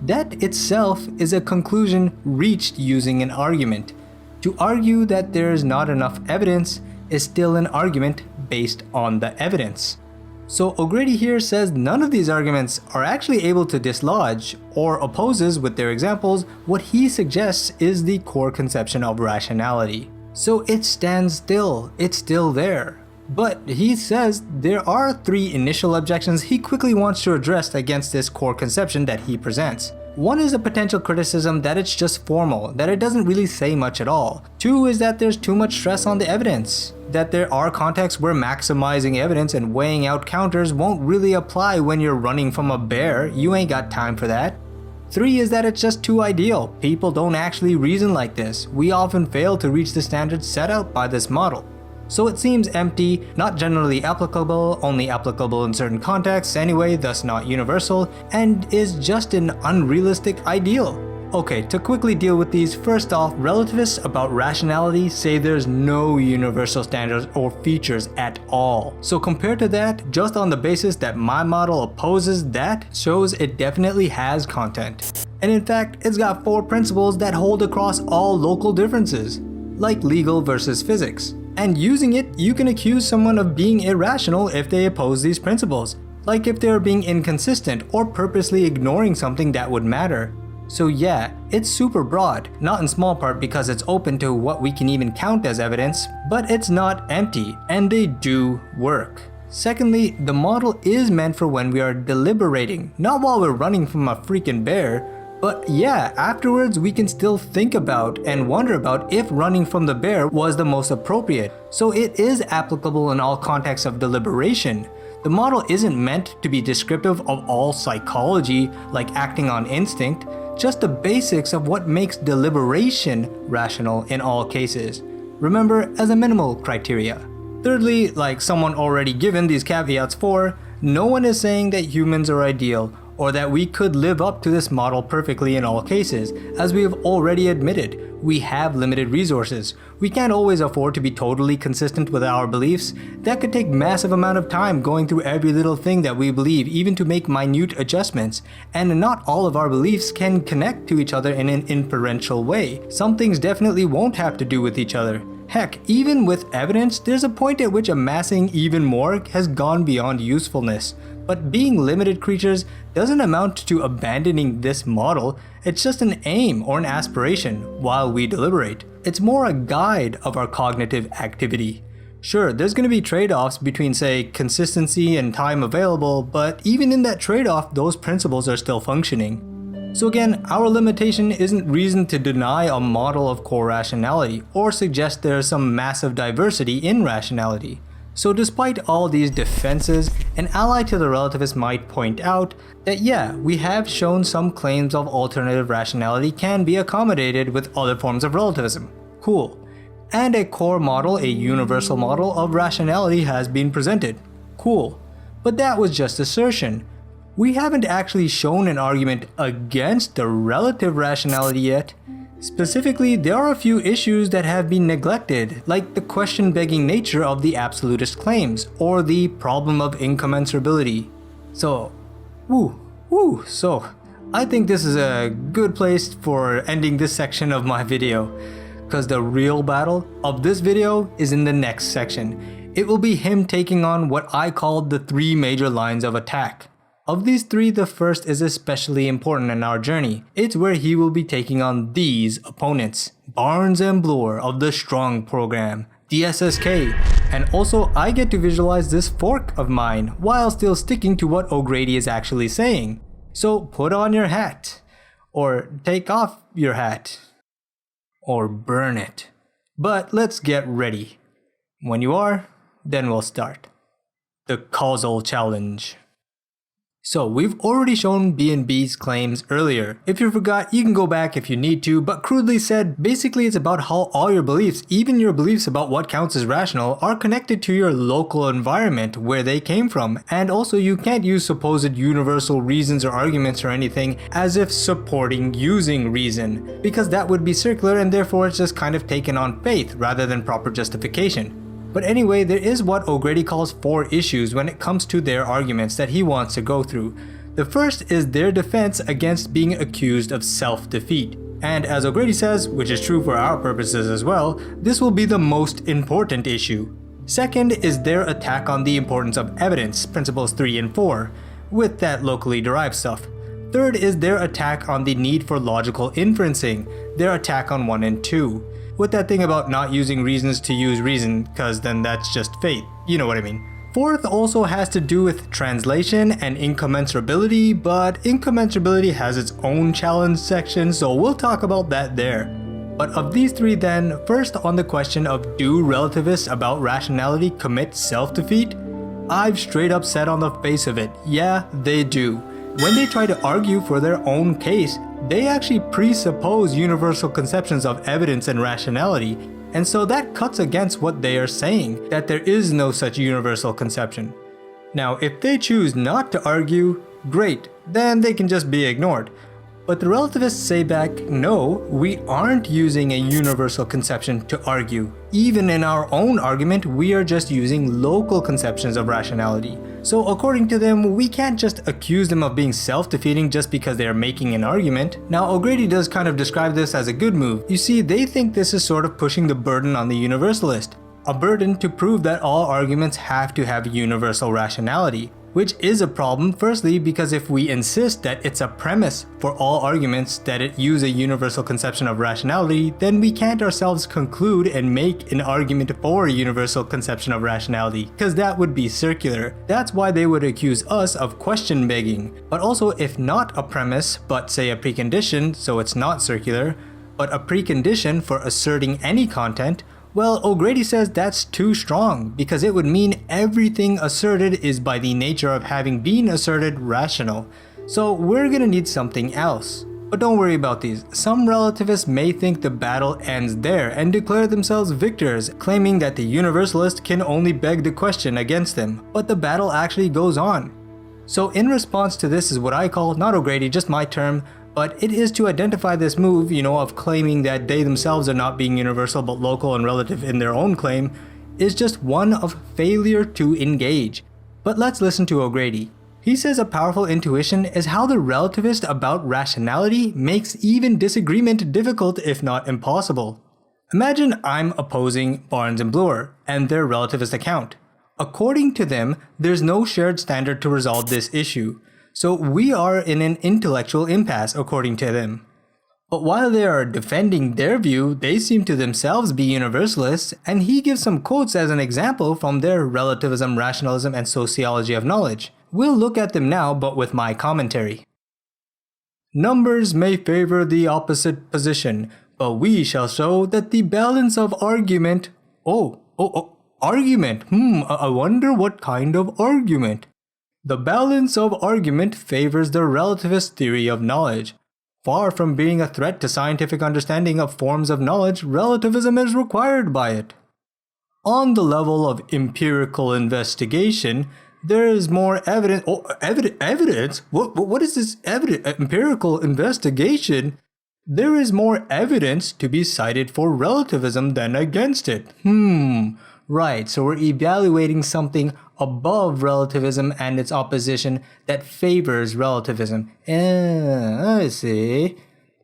that itself is a conclusion reached using an argument. To argue that there is not enough evidence is still an argument based on the evidence. So O'Grady here says none of these arguments are actually able to dislodge or opposes with their examples what he suggests is the core conception of rationality. So it stands still, it's still there. But he says there are three initial objections he quickly wants to address against this core conception that he presents. One is a potential criticism that it's just formal, that it doesn't really say much at all. Two is that there's too much stress on the evidence, that there are contexts where maximizing evidence and weighing out counters won't really apply when you're running from a bear, you ain't got time for that. Three is that it's just too ideal, people don't actually reason like this, we often fail to reach the standards set out by this model. So it seems empty, not generally applicable, only applicable in certain contexts anyway, thus not universal, and is just an unrealistic ideal. Okay, to quickly deal with these, first off, relativists about rationality say there's no universal standards or features at all. So compared to that, just on the basis that my model opposes that, shows it definitely has content. And in fact, it's got 4 principles that hold across all local differences, like legal versus physics. And using it, you can accuse someone of being irrational if they oppose these principles, like if they're being inconsistent or purposely ignoring something that would matter. So yeah, it's super broad, not in small part because it's open to what we can even count as evidence, but it's not empty, and they do work. Secondly, the model is meant for when we are deliberating, not while we're running from a freaking bear. But yeah, afterwards we can still think about and wonder about if running from the bear was the most appropriate. So it is applicable in all contexts of deliberation. The model isn't meant to be descriptive of all psychology, like acting on instinct, just the basics of what makes deliberation rational in all cases. Remember, as a minimal criteria. Thirdly, like someone already given these caveats for, no one is saying that humans are ideal, or that we could live up to this model perfectly in all cases. As we have already admitted, we have limited resources. We can't always afford to be totally consistent with our beliefs. That could take massive amount of time going through every little thing that we believe, even to make minute adjustments. And not all of our beliefs can connect to each other in an inferential way. Some things definitely won't have to do with each other. Heck, even with evidence, there's a point at which amassing even more has gone beyond usefulness. But being limited creatures doesn't amount to abandoning this model, it's just an aim or an aspiration while we deliberate. It's more a guide of our cognitive activity. Sure, there's going to be trade-offs between, say, consistency and time available, but even in that trade-off, those principles are still functioning. So again, our limitation isn't reason to deny a model of core rationality or suggest there's some massive diversity in rationality. So despite all these defenses, an ally to the relativist might point out that yeah, we have shown some claims of alternative rationality can be accommodated with other forms of relativism. Cool. And a core model, a universal model of rationality has been presented. Cool. But that was just assertion. We haven't actually shown an argument against the relative rationality yet. Specifically, there are a few issues that have been neglected, like the question-begging nature of the absolutist claims, or the problem of incommensurability. So, so I think this is a good place for ending this section of my video, because the real battle of this video is in the next section. It will be him taking on what I called the 3 major lines of attack. Of these 3, the first is especially important in our journey. It's where he will be taking on these opponents, Barnes and Bloor of the Strong program, the SSK, and also I get to visualize this fork of mine while still sticking to what O'Grady is actually saying. So put on your hat, or take off your hat, or burn it. But let's get ready. When you are, then we'll start. The Causal Challenge. So we've already shown B&B's claims earlier. If you forgot, you can go back if you need to, but crudely said, basically it's about how all your beliefs, even your beliefs about what counts as rational, are connected to your local environment where they came from. And also you can't use supposed universal reasons or arguments or anything as if supporting using reason, because that would be circular and therefore it's just kind of taken on faith rather than proper justification. But anyway, there is what O'Grady calls 4 issues when it comes to their arguments that he wants to go through. The first is their defense against being accused of self-defeat. And as O'Grady says, which is true for our purposes as well, this will be the most important issue. Second is their attack on the importance of evidence, principles 3 and 4, with that locally derived stuff. Third is their attack on the need for logical inferencing, their attack on 1 and 2. With that thing about not using reasons to use reason, cause then that's just fate, you know what I mean. Fourth also has to do with translation and incommensurability, but incommensurability has its own challenge section, so we'll talk about that there. But of these 3 then, first on the question of do relativists about rationality commit self-defeat? I've straight up said on the face of it, yeah, they do. When they try to argue for their own case, they actually presuppose universal conceptions of evidence and rationality, and so that cuts against what they are saying, that there is no such universal conception. Now, if they choose not to argue, great, then they can just be ignored. But the relativists say back, no, we aren't using a universal conception to argue. Even in our own argument, we are just using local conceptions of rationality. So according to them, we can't just accuse them of being self-defeating just because they are making an argument. Now O'Grady does kind of describe this as a good move. You see, they think this is sort of pushing the burden on the universalist. A burden to prove that all arguments have to have universal rationality. Which is a problem, firstly, because if we insist that it's a premise for all arguments that it use a universal conception of rationality, then we can't ourselves conclude and make an argument for a universal conception of rationality, because that would be circular. That's why they would accuse us of question begging. But also, if not a premise, but say a precondition, so it's not circular, but a precondition for asserting any content, well, O'Grady says that's too strong, because it would mean everything asserted is by the nature of having been asserted rational. So we're gonna need something else. But don't worry about these. Some relativists may think the battle ends there and declare themselves victors, claiming that the universalist can only beg the question against them, but the battle actually goes on. So in response to this is what I call, not O'Grady, just my term, but it is to identify this move, of claiming that they themselves are not being universal but local and relative in their own claim, is just one of failure to engage. But let's listen to O'Grady. He says a powerful intuition is how the relativist about rationality makes even disagreement difficult if not impossible. Imagine I'm opposing Barnes and Bloor and their relativist account. According to them, there's no shared standard to resolve this issue, so we are in an intellectual impasse according to them. But while they are defending their view, they seem to themselves be universalists, and he gives some quotes as an example from their Relativism, Rationalism, and Sociology of Knowledge. We'll look at them now, but with my commentary. Numbers may favor the opposite position, but we shall show that the balance of argument... Argument? I wonder what kind of argument. The balance of argument favors the relativist theory of knowledge. Far from being a threat to scientific understanding of forms of knowledge, relativism is required by it. On the level of empirical investigation, there is more evidence. Evidence? What is this empirical investigation? There is more evidence to be cited for relativism than against it. Right, so we're evaluating something above relativism and its opposition that favors relativism. I see.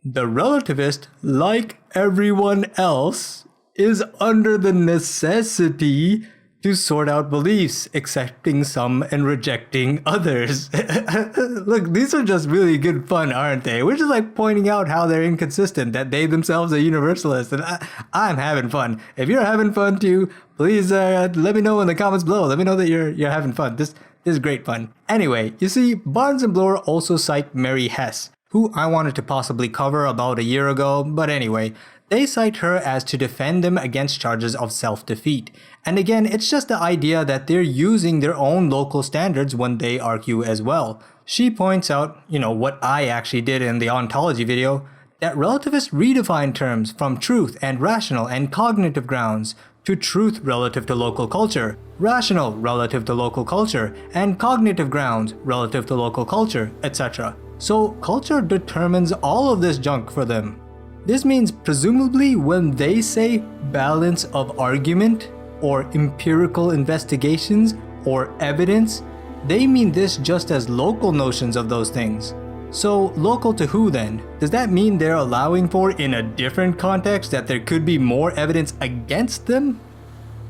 The relativist, like everyone else, is under the necessity to sort out beliefs, accepting some and rejecting others. Look, these are just really good fun, aren't they? We're just like pointing out how they're inconsistent, that they themselves are universalists, and I'm having fun. If you're having fun too, please let me know in the comments below. Let me know that you're having fun. This is great fun. Anyway, you see, Barnes and Bloor also cite Mary Hess, who I wanted to possibly cover about a year ago, but anyway, they cite her as to defend them against charges of self-defeat. And again, it's just the idea that they're using their own local standards when they argue as well. She points out, what I actually did in the ontology video, that relativists redefine terms from truth and rational and cognitive grounds to truth relative to local culture, rational relative to local culture, and cognitive grounds relative to local culture, etc. So culture determines all of this junk for them. This means presumably when they say balance of argument or empirical investigations or evidence, they mean this just as local notions of those things. So local to who then? Does that mean they're allowing for in a different context that there could be more evidence against them?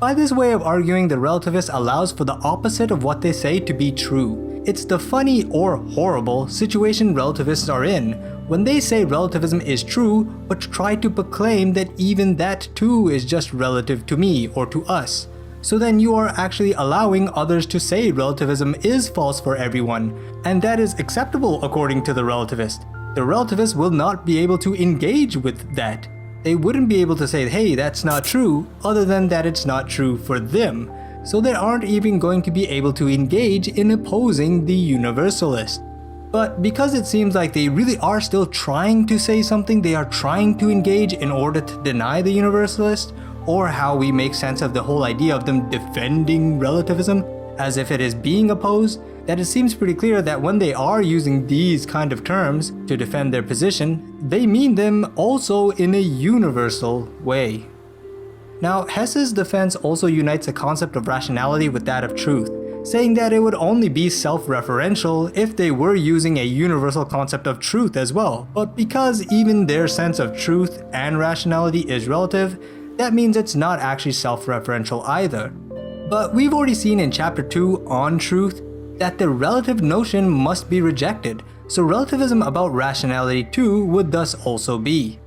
By this way of arguing, the relativist allows for the opposite of what they say to be true. It's the funny or horrible situation relativists are in when they say relativism is true but try to proclaim that even that too is just relative to me or to us. So then you are actually allowing others to say relativism is false for everyone, and that is acceptable according to the relativist. The relativist will not be able to engage with that. They wouldn't be able to say, hey, that's not true, other than that it's not true for them. So they aren't even going to be able to engage in opposing the universalist. But because it seems like they really are still trying to say something, they are trying to engage in order to deny the universalist, or how we make sense of the whole idea of them defending relativism as if it is being opposed, that it seems pretty clear that when they are using these kind of terms to defend their position, they mean them also in a universal way. Now, Hess's defense also unites the concept of rationality with that of truth, saying that it would only be self-referential if they were using a universal concept of truth as well. But because even their sense of truth and rationality is relative, that means it's not actually self-referential either. But we've already seen in chapter 2 on truth that the relative notion must be rejected, so relativism about rationality too would thus also be.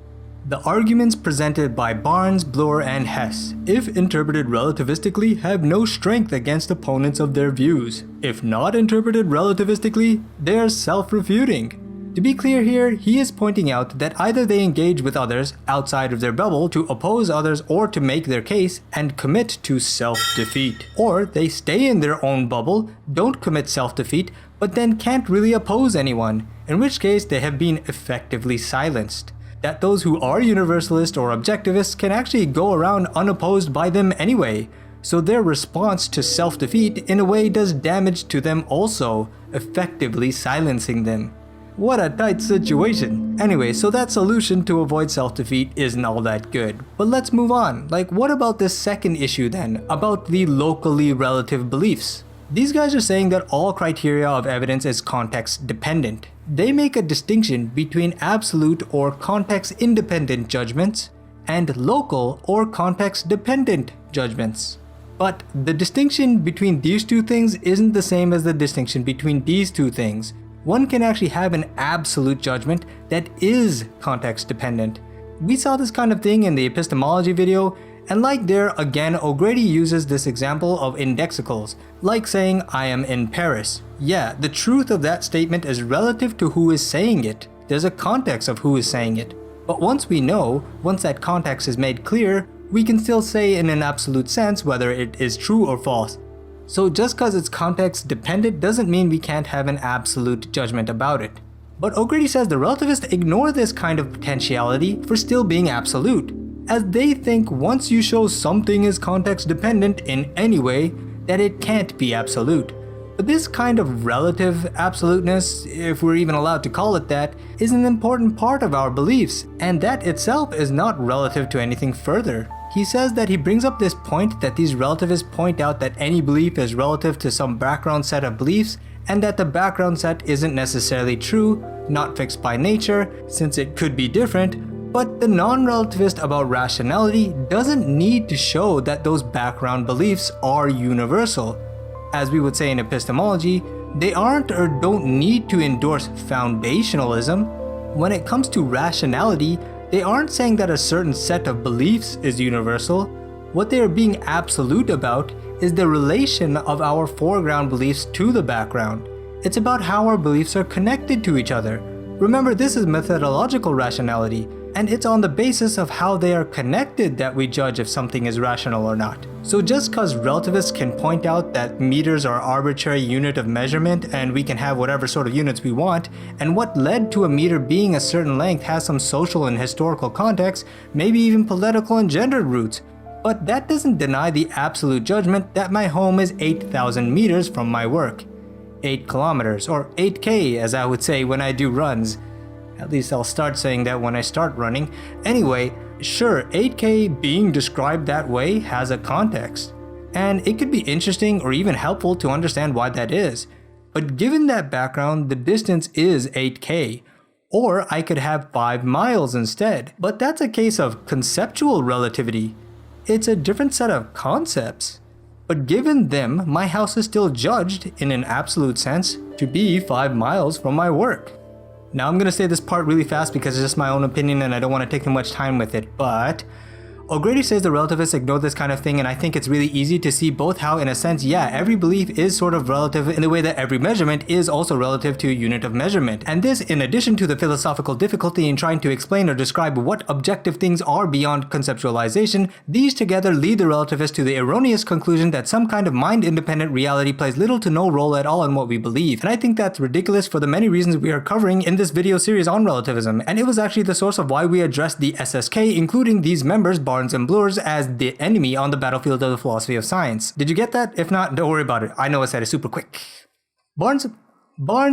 The arguments presented by Barnes, Bloor, and Hess, if interpreted relativistically, have no strength against opponents of their views. If not interpreted relativistically, they are self-refuting. To be clear here, he is pointing out that either they engage with others outside of their bubble to oppose others or to make their case and commit to self-defeat, or they stay in their own bubble, don't commit self-defeat, but then can't really oppose anyone, in which case they have been effectively silenced. That those who are universalist or objectivists can actually go around unopposed by them anyway, so their response to self-defeat in a way does damage to them also, effectively silencing them. What a tight situation. Anyway, so that solution to avoid self-defeat isn't all that good. But let's move on. Like, what about this second issue then, about the locally relative beliefs? These guys are saying that all criteria of evidence is context dependent. They make a distinction between absolute or context independent judgments and local or context dependent judgments. But the distinction between these two things isn't the same as the distinction between these two things. One can actually have an absolute judgment that is context dependent. We saw this kind of thing in the epistemology video, and like there again, O'Grady uses this example of indexicals, like saying I am in Paris. Yeah, the truth of that statement is relative to who is saying it. There's a context of who is saying it. But once that context is made clear, we can still say in an absolute sense whether it is true or false. So just because it's context dependent doesn't mean we can't have an absolute judgment about it. But O'Grady says the relativists ignore this kind of potentiality for still being absolute, as they think once you show something is context dependent in any way, that it can't be absolute. But this kind of relative absoluteness, if we're even allowed to call it that, is an important part of our beliefs, and that itself is not relative to anything further. He says that he brings up this point that these relativists point out that any belief is relative to some background set of beliefs, and that the background set isn't necessarily true, not fixed by nature, since it could be different, but the non-relativist about rationality doesn't need to show that those background beliefs are universal. As we would say in epistemology, they aren't or don't need to endorse foundationalism. When it comes to rationality, they aren't saying that a certain set of beliefs is universal. What they are being absolute about is the relation of our foreground beliefs to the background. It's about how our beliefs are connected to each other. Remember, this is methodological rationality, and it's on the basis of how they are connected that we judge if something is rational or not. So just because relativists can point out that meters are arbitrary unit of measurement and we can have whatever sort of units we want, and what led to a meter being a certain length has some social and historical context, maybe even political and gendered roots. But that doesn't deny the absolute judgment that my home is 8,000 meters from my work. 8 kilometers, or 8K as I would say when I do runs. At least I'll start saying that when I start running. Anyway, sure, 8K being described that way has a context. And it could be interesting or even helpful to understand why that is. But given that background, the distance is 8K. Or I could have 5 miles instead. But that's a case of conceptual relativity. It's a different set of concepts. But given them, my house is still judged, in an absolute sense, to be 5 miles from my work. Now I'm gonna say this part really fast because it's just my own opinion and I don't want to take too much time with it, but O'Grady says the relativists ignore this kind of thing, and I think it's really easy to see both how, in a sense, yeah, every belief is sort of relative in the way that every measurement is also relative to a unit of measurement. And this, in addition to the philosophical difficulty in trying to explain or describe what objective things are beyond conceptualization, these together lead the relativists to the erroneous conclusion that some kind of mind-independent reality plays little to no role at all in what we believe. And I think that's ridiculous for the many reasons we are covering in this video series on relativism, and it was actually the source of why we addressed the SSK, including these members, Barnes and Bloors, as the enemy on the battlefield of the philosophy of science. Did you get that? If not, don't worry about it. I know I said it super quick. Barnes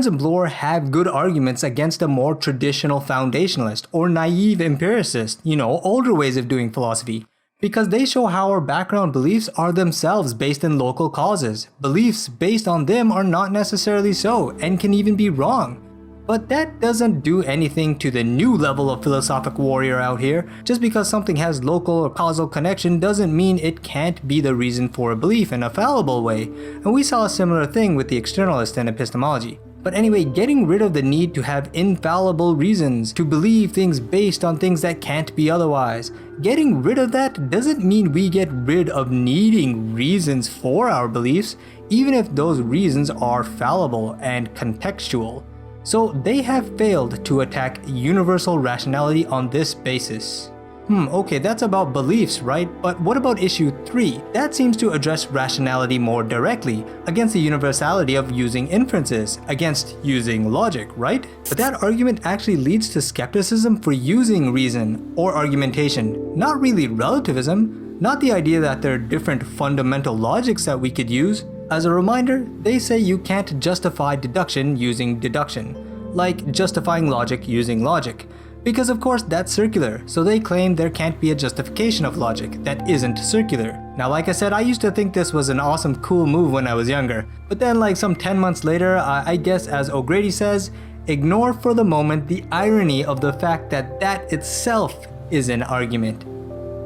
and Bloor have good arguments against a more traditional foundationalist or naive empiricist, older ways of doing philosophy, because they show how our background beliefs are themselves based in local causes. Beliefs based on them are not necessarily so, and can even be wrong. But that doesn't do anything to the new level of philosophic warrior out here. Just because something has local or causal connection doesn't mean it can't be the reason for a belief in a fallible way, and we saw a similar thing with the externalist in epistemology. But anyway, getting rid of the need to have infallible reasons to believe things based on things that can't be otherwise. Getting rid of that doesn't mean we get rid of needing reasons for our beliefs, even if those reasons are fallible and contextual. So they have failed to attack universal rationality on this basis. Okay, that's about beliefs, right? But what about issue 3? That seems to address rationality more directly, against the universality of using inferences, against using logic, right? But that argument actually leads to skepticism for using reason or argumentation, not really relativism, not the idea that there are different fundamental logics that we could use. As a reminder, they say you can't justify deduction using deduction, like justifying logic using logic. Because of course that's circular, so they claim there can't be a justification of logic that isn't circular. Now like I said, I used to think this was an awesome cool move when I was younger, but then like some 10 months later, I guess as O'Grady says, ignore for the moment the irony of the fact that that itself is an argument.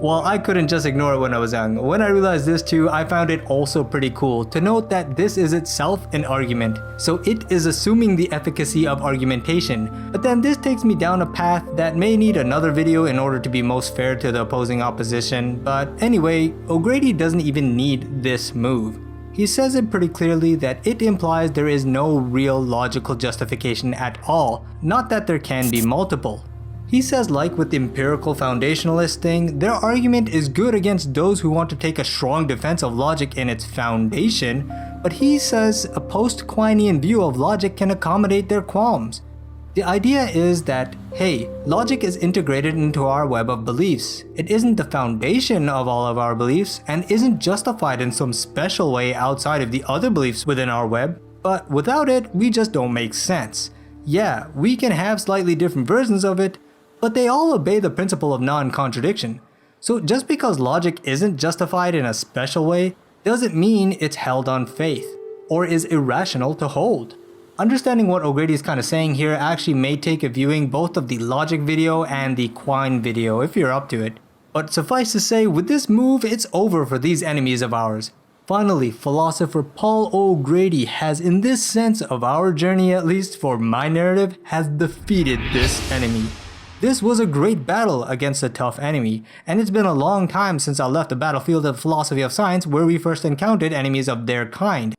Well, I couldn't just ignore it when I was young. When I realized this too, I found it also pretty cool to note that this is itself an argument, so it is assuming the efficacy of argumentation. But then this takes me down a path that may need another video in order to be most fair to the opposing opposition, but anyway, O'Grady doesn't even need this move. He says it pretty clearly that it implies there is no real logical justification at all, not that there can be multiple. He says, like with the empirical foundationalist thing, their argument is good against those who want to take a strong defense of logic in its foundation, but he says a post-Quinean view of logic can accommodate their qualms. The idea is that, hey, logic is integrated into our web of beliefs. It isn't the foundation of all of our beliefs, and isn't justified in some special way outside of the other beliefs within our web, but without it, we just don't make sense. Yeah, we can have slightly different versions of it, but they all obey the principle of non-contradiction. So just because logic isn't justified in a special way, doesn't mean it's held on faith, or is irrational to hold. Understanding what O'Grady is kind of saying here actually may take a viewing both of the logic video and the Quine video if you're up to it. But suffice to say, with this move, it's over for these enemies of ours. Finally, philosopher Paul O'Grady has, in this sense of our journey at least for my narrative, has defeated this enemy. This was a great battle against a tough enemy, and it's been a long time since I left the battlefield of philosophy of science where we first encountered enemies of their kind.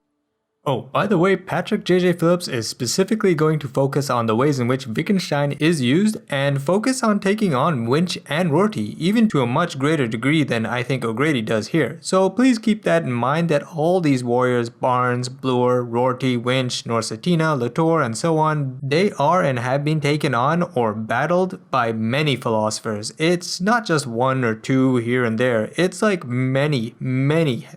Oh, by the way, Patrick J.J. Phillips is specifically going to focus on the ways in which Wittgenstein is used and focus on taking on Winch and Rorty, even to a much greater degree than I think O'Grady does here. So please keep that in mind that all these warriors, Barnes, Bloor, Rorty, Winch, Norsetina, Latour, and so on, they are and have been taken on or battled by many philosophers. It's not just one or two here and there, it's like many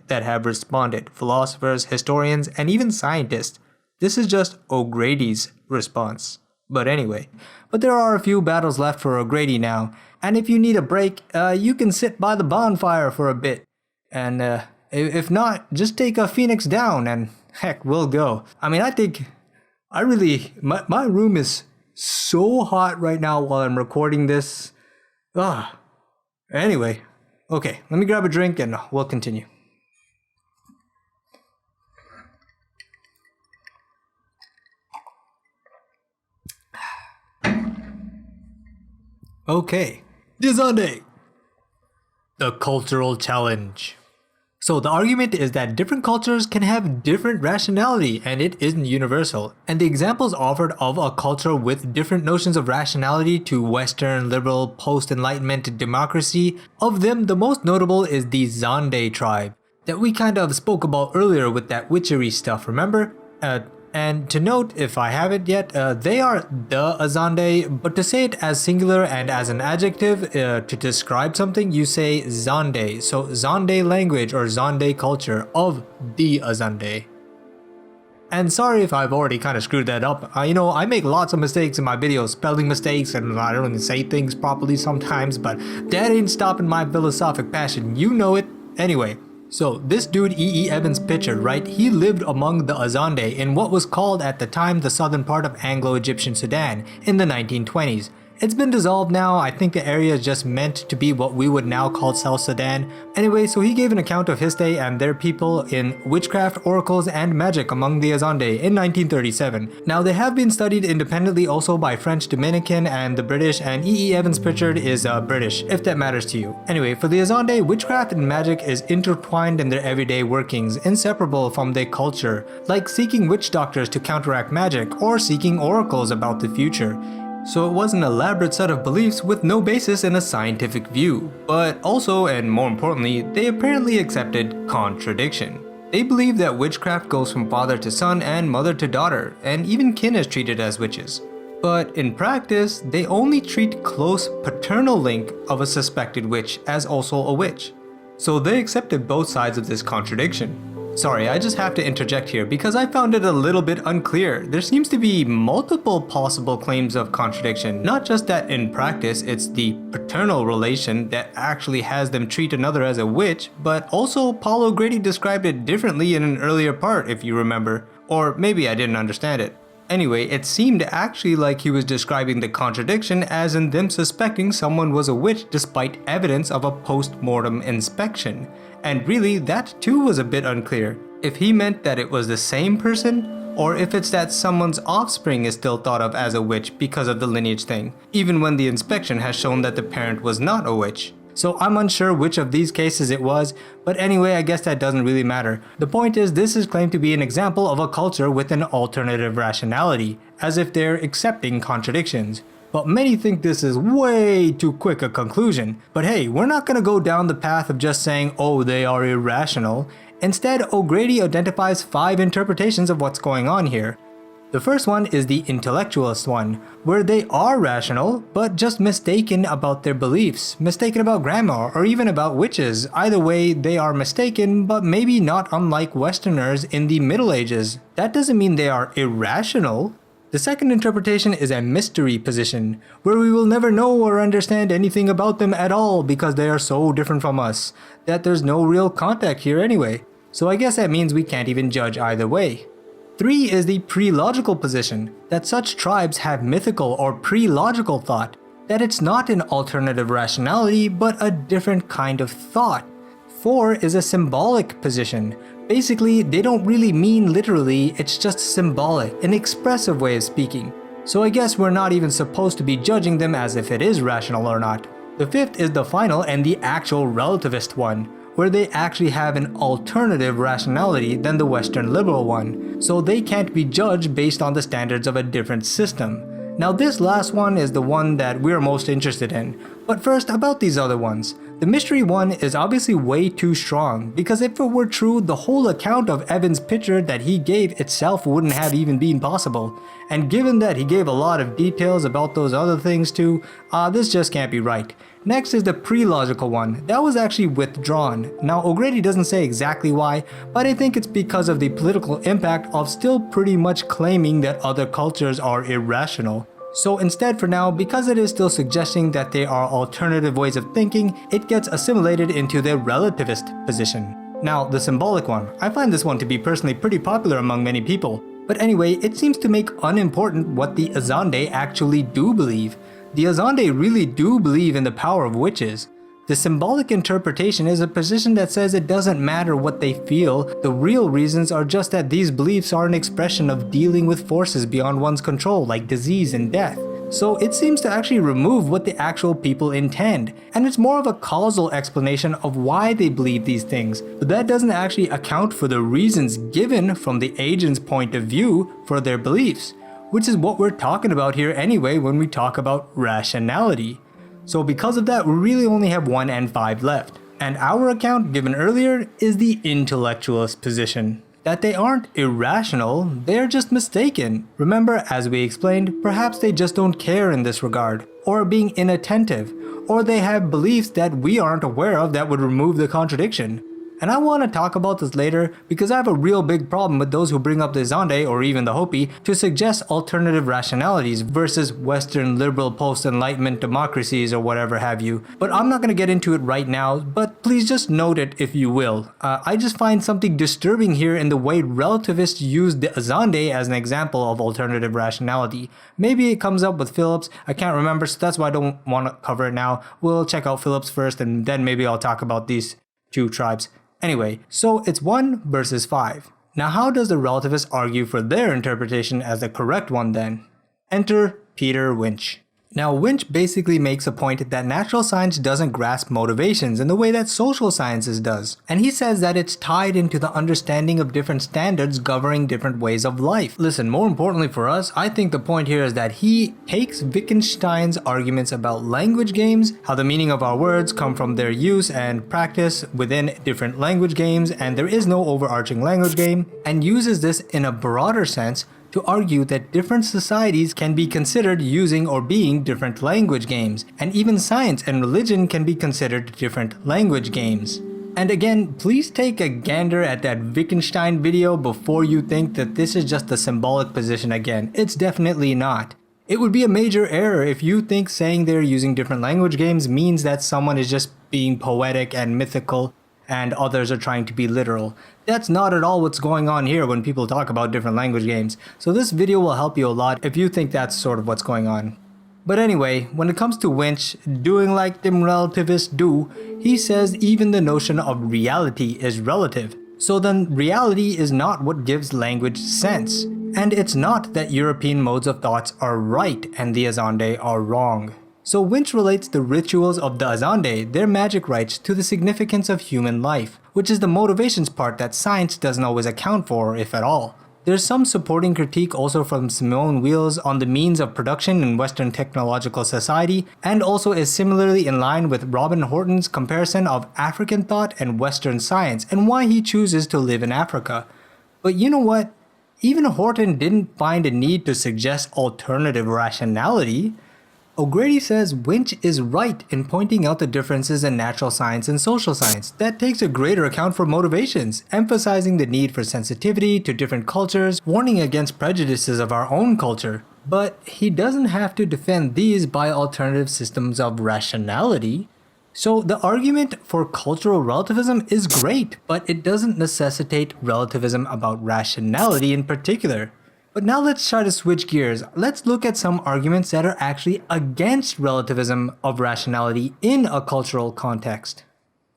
that have responded, philosophers, historians, and even scientists. This is just O'Grady's response. But anyway, there are a few battles left for O'Grady now, and if you need a break, you can sit by the bonfire for a bit. And if not, just take a Phoenix down and heck, we'll go. I mean, my room is so hot right now while I'm recording this. Anyway, okay, let me grab a drink and we'll continue. Okay, Azande. The cultural challenge. So the argument is that different cultures can have different rationality and it isn't universal. And the examples offered of a culture with different notions of rationality to Western, liberal, post-enlightenment democracy, of them the most notable is the Zande tribe that we kind of spoke about earlier with that witchery stuff, remember? And to note, if I haven't yet, they are the Azande, but to say it as singular and as an adjective to describe something, you say Zande. So Zande language or Zande culture of the Azande. And sorry if I've already kind of screwed that up. I make lots of mistakes in my videos, spelling mistakes, and I don't even say things properly sometimes, but that ain't stopping my philosophic passion. You know it. Anyway. So this dude E.E. Evans-Pritchard, right, he lived among the Azande in what was called at the time the southern part of Anglo-Egyptian Sudan in the 1920s. It's been dissolved now. I think the area is just meant to be what we would now call South Sudan. Anyway, so he gave an account of his day and their people in Witchcraft, Oracles, and Magic Among the Azande in 1937. Now, they have been studied independently also by French Dominican and the British, and E. Evans-Pritchard is British, if that matters to you. Anyway, for the Azande, witchcraft and magic is intertwined in their everyday workings, inseparable from their culture, like seeking witch doctors to counteract magic or seeking oracles about the future. So it was an elaborate set of beliefs with no basis in a scientific view, but also, and more importantly, they apparently accepted contradiction. They believe that witchcraft goes from father to son and mother to daughter, and even kin is treated as witches. But in practice, they only treat close paternal link of a suspected witch as also a witch. So they accepted both sides of this contradiction. Sorry, I just have to interject here because I found it a little bit unclear. There seems to be multiple possible claims of contradiction, not just that in practice it's the paternal relation that actually has them treat another as a witch, but also Paul O'Grady described it differently in an earlier part if you remember, or maybe I didn't understand it. Anyway, it seemed actually like he was describing the contradiction as in them suspecting someone was a witch despite evidence of a post-mortem inspection. And really, that too was a bit unclear. If he meant that it was the same person, or if it's that someone's offspring is still thought of as a witch because of the lineage thing, even when the inspection has shown that the parent was not a witch. So I'm unsure which of these cases it was, but anyway, I guess that doesn't really matter. The point is, this is claimed to be an example of a culture with an alternative rationality, as if they're accepting contradictions. But many think this is way too quick a conclusion. But hey, we're not gonna go down the path of just saying, oh, they are irrational. Instead, O'Grady identifies 5 interpretations of what's going on here. The first one is the intellectualist one, where they are rational, but just mistaken about their beliefs, mistaken about grammar, or even about witches. Either way, they are mistaken, but maybe not unlike Westerners in the Middle Ages. That doesn't mean they are irrational. The second interpretation is a mystery position, where we will never know or understand anything about them at all because they are so different from us, that there's no real contact here anyway. So I guess that means we can't even judge either way. 3 is the pre-logical position, that such tribes have mythical or pre-logical thought, that it's not an alternative rationality but a different kind of thought. 4 is a symbolic position. Basically, they don't really mean literally, it's just symbolic, an expressive way of speaking. So I guess we're not even supposed to be judging them as if it is rational or not. The 5th is the final and the actual relativist one, where they actually have an alternative rationality than the Western liberal one, so they can't be judged based on the standards of a different system. Now this last one is the one that we're most interested in, but first about these other ones. The mystery one is obviously way too strong, because if it were true, the whole account of Evans-Pritchard that he gave itself wouldn't have even been possible. And given that he gave a lot of details about those other things too, this just can't be right. Next is the pre-logical one. That was actually withdrawn. Now O'Grady doesn't say exactly why, but I think it's because of the political impact of still pretty much claiming that other cultures are irrational. So instead for now, because it is still suggesting that there are alternative ways of thinking, it gets assimilated into the relativist position. Now the symbolic one, I find this one to be personally pretty popular among many people. But anyway, it seems to make unimportant what the Azande actually do believe. The Azande really do believe in the power of witches. The symbolic interpretation is a position that says it doesn't matter what they feel, the real reasons are just that these beliefs are an expression of dealing with forces beyond one's control, like disease and death. So it seems to actually remove what the actual people intend, and it's more of a causal explanation of why they believe these things, but that doesn't actually account for the reasons given from the agent's point of view for their beliefs, which is what we're talking about here anyway when we talk about rationality. So because of that, we really only have 1 and 5 left. And our account given earlier is the intellectualist position. That they aren't irrational, they're just mistaken. Remember, as we explained, perhaps they just don't care in this regard, or are being inattentive, or they have beliefs that we aren't aware of that would remove the contradiction. And I want to talk about this later because I have a real big problem with those who bring up the Azande or even the Hopi to suggest alternative rationalities versus Western liberal post-enlightenment democracies or whatever have you. But I'm not going to get into it right now, but please just note it if you will. I just find something disturbing here in the way relativists use the Azande as an example of alternative rationality. Maybe it comes up with Phillips, I can't remember, so that's why I don't want to cover it now. We'll check out Phillips first and then maybe I'll talk about these two tribes. Anyway, so it's 1 versus 5. Now how does the relativist argue for their interpretation as the correct one then? Enter Peter Winch. Now Winch basically makes a point that natural science doesn't grasp motivations in the way that social sciences does. And he says that it's tied into the understanding of different standards governing different ways of life. Listen, more importantly for us, I think the point here is that he takes Wittgenstein's arguments about language games, how the meaning of our words come from their use and practice within different language games, and there is no overarching language game, and uses this in a broader sense to argue that different societies can be considered using or being different language games, and even science and religion can be considered different language games. And again, please take a gander at that Wittgenstein video before you think that this is just a symbolic position again. It's definitely not. It would be a major error if you think saying they're using different language games means that someone is just being poetic and mythical and others are trying to be literal. That's not at all what's going on here when people talk about different language games. So this video will help you a lot if you think that's sort of what's going on. But anyway, when it comes to Winch, doing like them relativists do, he says even the notion of reality is relative. So then reality is not what gives language sense. And it's not that European modes of thoughts are right and the Azande are wrong. So Winch relates the rituals of the Azande, their magic rites, to the significance of human life, which is the motivations part that science doesn't always account for, if at all. There's some supporting critique also from Simone Weils on the means of production in Western technological society, and also is similarly in line with Robin Horton's comparison of African thought and Western science and why he chooses to live in Africa. But you know what? Even Horton didn't find a need to suggest alternative rationality. O'Grady says Winch is right in pointing out the differences in natural science and social science that takes a greater account for motivations, emphasizing the need for sensitivity to different cultures, warning against prejudices of our own culture. But he doesn't have to defend these by alternative systems of rationality. So the argument for cultural relativism is great, but it doesn't necessitate relativism about rationality in particular. But now let's try to switch gears. Let's look at some arguments that are actually against relativism of rationality in a cultural context.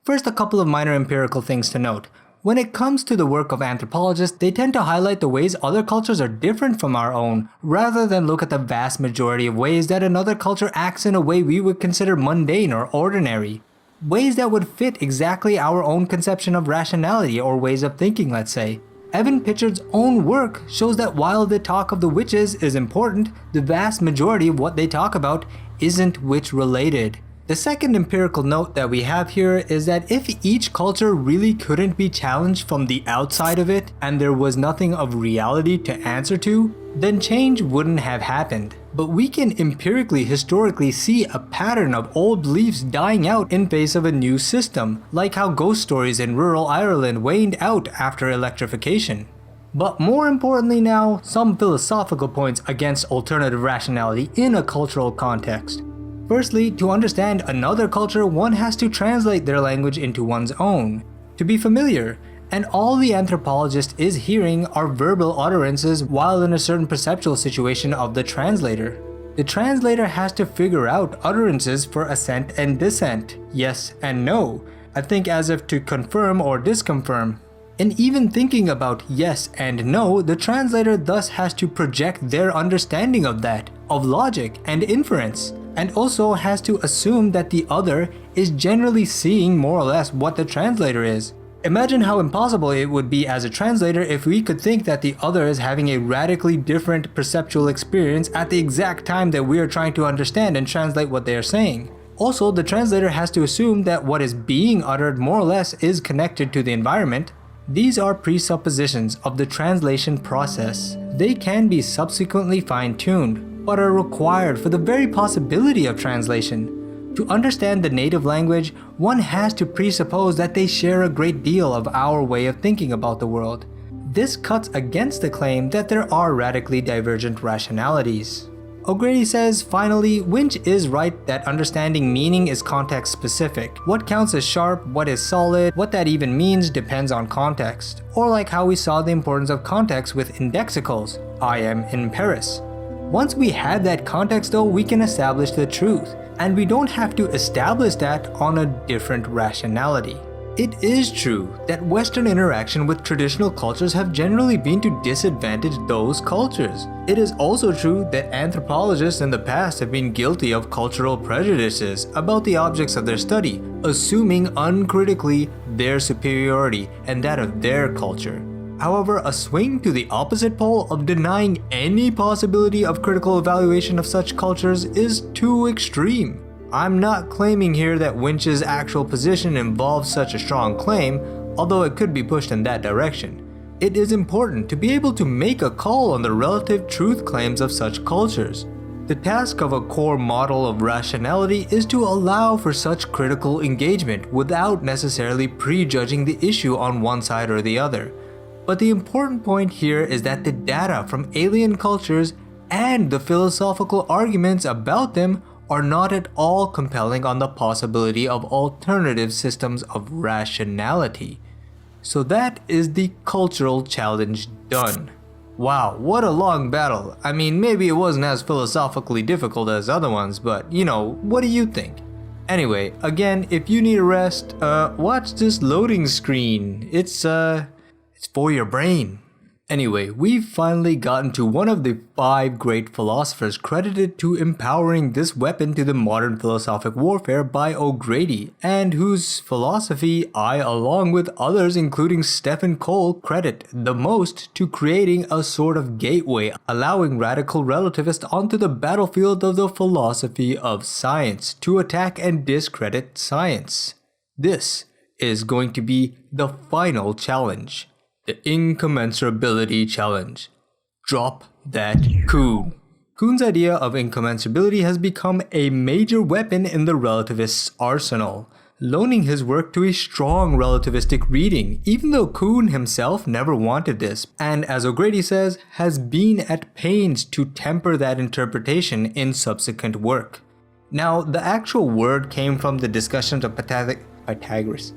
First, a couple of minor empirical things to note. When it comes to the work of anthropologists, they tend to highlight the ways other cultures are different from our own, rather than look at the vast majority of ways that another culture acts in a way we would consider mundane or ordinary. Ways that would fit exactly our own conception of rationality or ways of thinking, let's say. Evans-Pritchard's own work shows that while the talk of the witches is important, the vast majority of what they talk about isn't witch related. The second empirical note that we have here is that if each culture really couldn't be challenged from the outside of it, and there was nothing of reality to answer to, then change wouldn't have happened. But we can empirically, historically see a pattern of old beliefs dying out in face of a new system, like how ghost stories in rural Ireland waned out after electrification. But more importantly now, some philosophical points against alternative rationality in a cultural context. Firstly, to understand another culture, one has to translate their language into one's own, to be familiar, and all the anthropologist is hearing are verbal utterances while in a certain perceptual situation of the translator. The translator has to figure out utterances for assent and dissent, yes and no, I think as if to confirm or disconfirm. And even thinking about yes and no, the translator thus has to project their understanding of that, of logic and inference, and also has to assume that the other is generally seeing more or less what the translator is. Imagine how impossible it would be as a translator if we could think that the other is having a radically different perceptual experience at the exact time that we are trying to understand and translate what they are saying. Also, the translator has to assume that what is being uttered more or less is connected to the environment. These are presuppositions of the translation process. They can be subsequently fine-tuned, but are required for the very possibility of translation. To understand the native language, one has to presuppose that they share a great deal of our way of thinking about the world. This cuts against the claim that there are radically divergent rationalities. O'Grady says, finally, Winch is right that understanding meaning is context specific. What counts as sharp, what is solid, what that even means depends on context. Or like how we saw the importance of context with indexicals, I am in Paris. Once we have that context though, we can establish the truth, and we don't have to establish that on a different rationality. It is true that Western interaction with traditional cultures have generally been to disadvantage those cultures. It is also true that anthropologists in the past have been guilty of cultural prejudices about the objects of their study, assuming uncritically their superiority and that of their culture. However, a swing to the opposite pole of denying any possibility of critical evaluation of such cultures is too extreme. I'm not claiming here that Winch's actual position involves such a strong claim, although it could be pushed in that direction. It is important to be able to make a call on the relative truth claims of such cultures. The task of a core model of rationality is to allow for such critical engagement without necessarily prejudging the issue on one side or the other. But the important point here is that the data from alien cultures and the philosophical arguments about them are not at all compelling on the possibility of alternative systems of rationality. So that is the cultural challenge done. Wow, what a long battle. I mean, maybe it wasn't as philosophically difficult as other ones, but what do you think? Anyway, again, if you need a rest, watch this loading screen. It's for your brain. Anyway, we've finally gotten to one of the 5 great philosophers credited to empowering this weapon to the modern philosophic warfare by O'Grady, and whose philosophy I, along with others including Stephen Cole, credit the most to creating a sort of gateway allowing radical relativists onto the battlefield of the philosophy of science to attack and discredit science. This is going to be the final challenge. The Incommensurability Challenge. Drop that Kuhn. Kuhn's idea of incommensurability has become a major weapon in the relativist's arsenal, loaning his work to a strong relativistic reading, even though Kuhn himself never wanted this, and as O'Grady says, has been at pains to temper that interpretation in subsequent work. Now, the actual word came from the discussions of Pythagoras.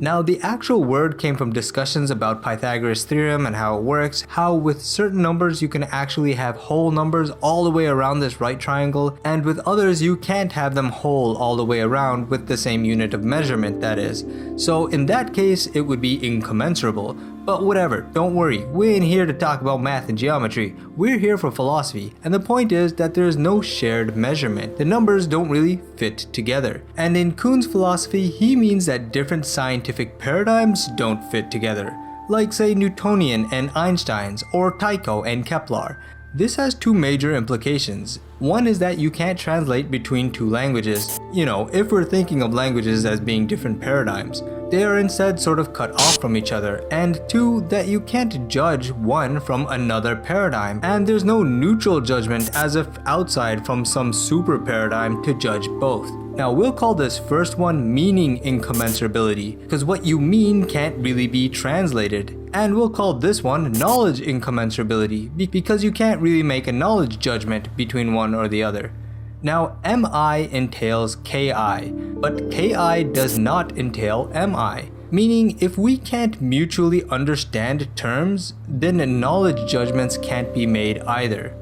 Now, the actual word came from discussions about Pythagoras' theorem and how it works, how with certain numbers you can actually have whole numbers all the way around this right triangle, and with others you can't have them whole all the way around with the same unit of measurement, that is. So in that case, it would be incommensurable. But whatever, don't worry, we ain't here to talk about math and geometry. We're here for philosophy, and the point is that there is no shared measurement. The numbers don't really fit together. And in Kuhn's philosophy, he means that different scientific paradigms don't fit together, like say Newtonian and Einstein's, or Tycho and Kepler. This has 2 major implications. One is that you can't translate between 2 languages. If we're thinking of languages as being different paradigms, they are instead sort of cut off from each other. And 2, that you can't judge one from another paradigm, and there's no neutral judgment as if outside from some super paradigm to judge both. Now we'll call this first one meaning incommensurability, because what you mean can't really be translated. And we'll call this one knowledge incommensurability, because you can't really make a knowledge judgment between one or the other. Now, MI entails KI, but KI does not entail MI, meaning if we can't mutually understand terms, then knowledge judgments can't be made either.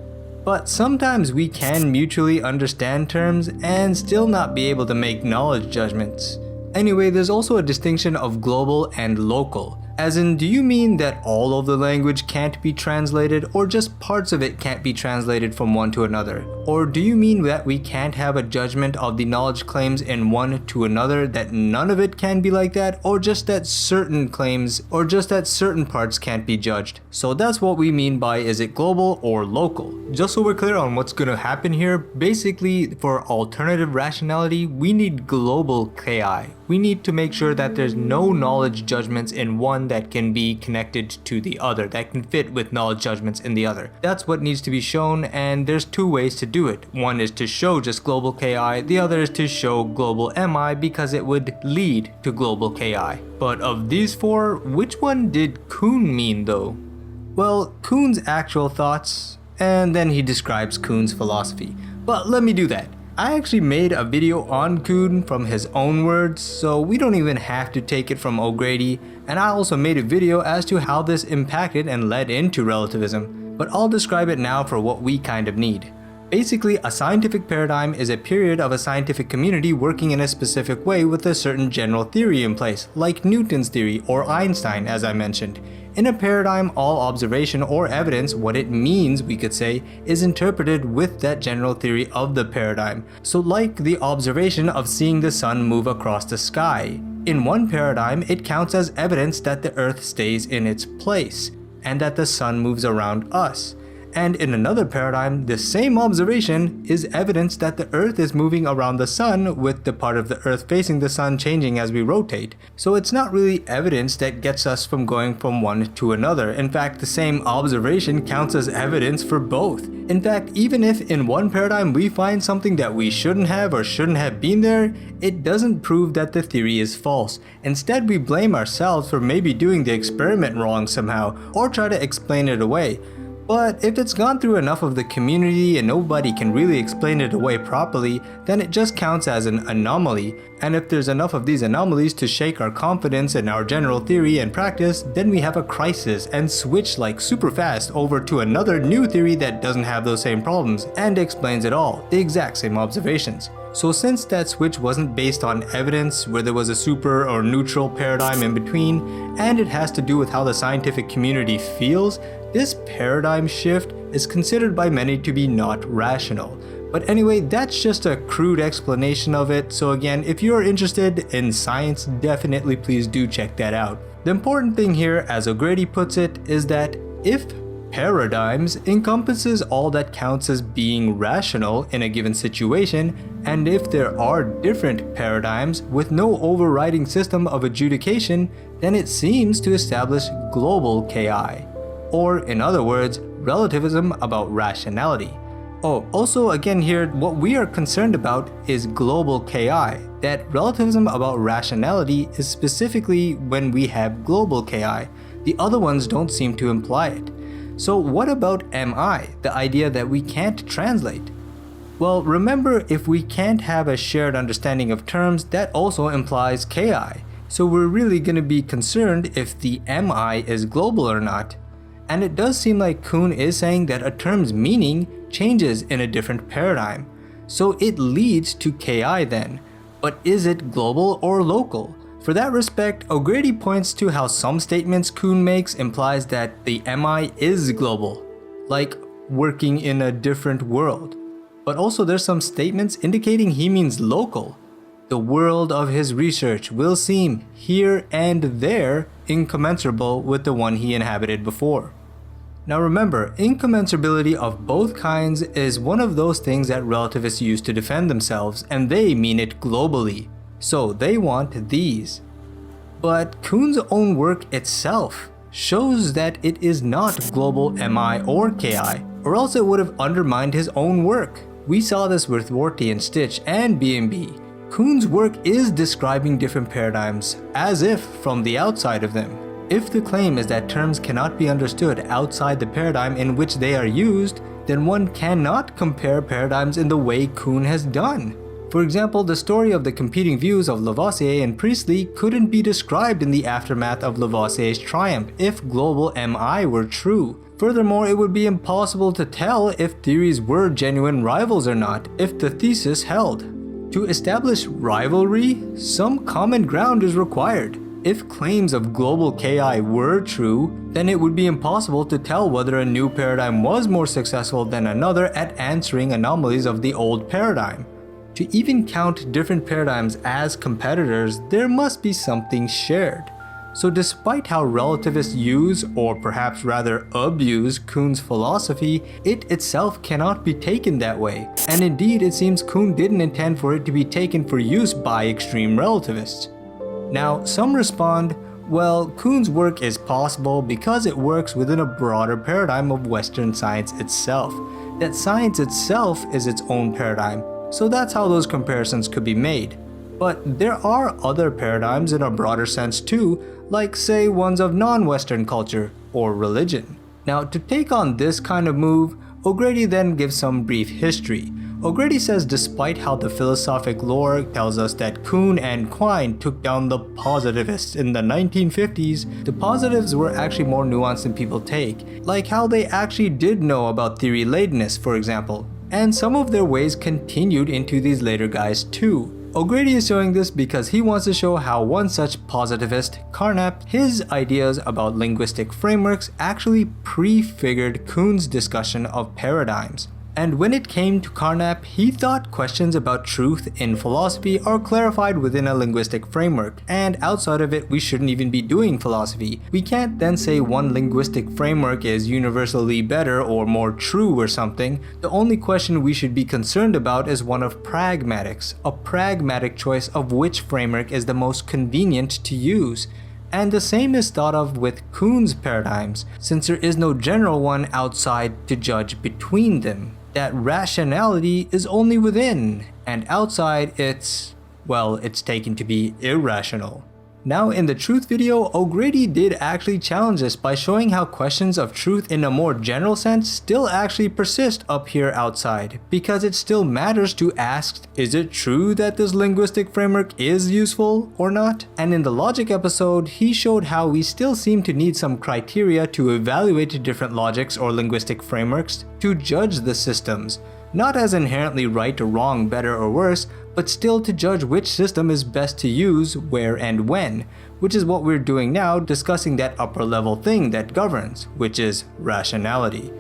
But sometimes we can mutually understand terms and still not be able to make knowledge judgments. Anyway, there's also a distinction of global and local. As in, do you mean that all of the language can't be translated, or just parts of it can't be translated from one to another? Or do you mean that we can't have a judgment of the knowledge claims in one to another, that none of it can be like that, or just that certain claims, or just that certain parts can't be judged? So that's what we mean by is it global or local. Just so we're clear on what's gonna happen here, basically for alternative rationality, we need global KI. we need to make sure that there's no knowledge judgments in one that can be connected to the other, that can fit with knowledge judgments in the other. That's what needs to be shown, and there's two ways to do it. One is to show just global Ki, the other is to show global Mi because it would lead to global Ki. But of these four, which one did Kuhn mean though? Well, Kuhn's actual thoughts, and then he describes Kuhn's philosophy. But let me do that. I actually made a video on Kuhn from his own words, so we don't even have to take it from O'Grady, and I also made a video as to how this impacted and led into relativism, but I'll describe it now for what we kind of need. Basically, a scientific paradigm is a period of a scientific community working in a specific way with a certain general theory in place, like Newton's theory or Einstein, as I mentioned. In a paradigm, all observation or evidence, what it means, we could say, is interpreted with that general theory of the paradigm. So like the observation of seeing the sun move across the sky. In one paradigm, it counts as evidence that the earth stays in its place, and that the sun moves around us. And in another paradigm, the same observation is evidence that the earth is moving around the sun, with the part of the earth facing the sun changing as we rotate. So it's not really evidence that gets us from going from one to another. In fact, the same observation counts as evidence for both. In fact, even if in one paradigm we find something that we shouldn't have or shouldn't have been there, it doesn't prove that the theory is false. Instead, we blame ourselves for maybe doing the experiment wrong somehow, or try to explain it away. But if it's gone through enough of the community and nobody can really explain it away properly, then it just counts as an anomaly. And if there's enough of these anomalies to shake our confidence in our general theory and practice, then we have a crisis and switch like super fast over to another new theory that doesn't have those same problems and explains it all, the exact same observations. So since that switch wasn't based on evidence, where there was a super or neutral paradigm in between, and it has to do with how the scientific community feels, this paradigm shift is considered by many to be not rational. But anyway, that's just a crude explanation of it, so again, if you're interested in science, definitely please do check that out. The important thing here, as O'Grady puts it, is that if paradigms encompasses all that counts as being rational in a given situation, and if there are different paradigms with no overriding system of adjudication, then it seems to establish global Ki. Or in other words, relativism about rationality. Oh, also again here, what we are concerned about is global Ki. That relativism about rationality is specifically when we have global Ki. The other ones don't seem to imply it. So what about Mi, the idea that we can't translate? Well, remember, if we can't have a shared understanding of terms, that also implies Ki. So we're really going to be concerned if the Mi is global or not. And it does seem like Kuhn is saying that a term's meaning changes in a different paradigm. So it leads to Ki then. But is it global or local? For that respect, O'Grady points to how some statements Kuhn makes implies that the Mi is global, like working in a different world. But also there's some statements indicating he means local. The world of his research will seem here and there incommensurable with the one he inhabited before. Now remember, incommensurability of both kinds is one of those things that relativists use to defend themselves, and they mean it globally. So they want these. But Kuhn's own work itself shows that it is not global Mi or Ki, or else it would have undermined his own work. We saw this with Rorty and Stitch and B&B. Kuhn's work is describing different paradigms, as if from the outside of them. If the claim is that terms cannot be understood outside the paradigm in which they are used, then one cannot compare paradigms in the way Kuhn has done. For example, the story of the competing views of Lavoisier and Priestley couldn't be described in the aftermath of Lavoisier's triumph if global Mi were true. Furthermore, it would be impossible to tell if theories were genuine rivals or not if the thesis held. To establish rivalry, some common ground is required. If claims of global Ki were true, then it would be impossible to tell whether a new paradigm was more successful than another at answering anomalies of the old paradigm. To even count different paradigms as competitors, there must be something shared. So despite how relativists use, or perhaps rather abuse, Kuhn's philosophy, it itself cannot be taken that way. And indeed, it seems Kuhn didn't intend for it to be taken for use by extreme relativists. Now, some respond, well, Kuhn's work is possible because it works within a broader paradigm of Western science itself. That science itself is its own paradigm, so that's how those comparisons could be made. But there are other paradigms in a broader sense too, like say ones of non-Western culture or religion. Now, to take on this kind of move, O'Grady then gives some brief history. O'Grady says despite how the philosophic lore tells us that Kuhn and Quine took down the positivists in the 1950s, the positives were actually more nuanced than people take, like how they actually did know about theory-latedness, for example, and some of their ways continued into these later guys too. O'Grady is showing this because he wants to show how one such positivist, Carnap, his ideas about linguistic frameworks actually prefigured Kuhn's discussion of paradigms. And when it came to Carnap, he thought questions about truth in philosophy are clarified within a linguistic framework, and outside of it we shouldn't even be doing philosophy. We can't then say one linguistic framework is universally better or more true or something. The only question we should be concerned about is one of pragmatics, a pragmatic choice of which framework is the most convenient to use. And the same is thought of with Kuhn's paradigms, since there is no general one outside to judge between them. That rationality is only within, and outside it's taken to be irrational. Now in the truth video, O'Grady did actually challenge this by showing how questions of truth in a more general sense still actually persist up here outside, because it still matters to ask, is it true that this linguistic framework is useful or not? And in the logic episode, he showed how we still seem to need some criteria to evaluate different logics or linguistic frameworks to judge the systems, not as inherently right or wrong, better or worse, but still to judge which system is best to use, where and when, which is what we're doing now, discussing that upper level thing that governs, which is rationality.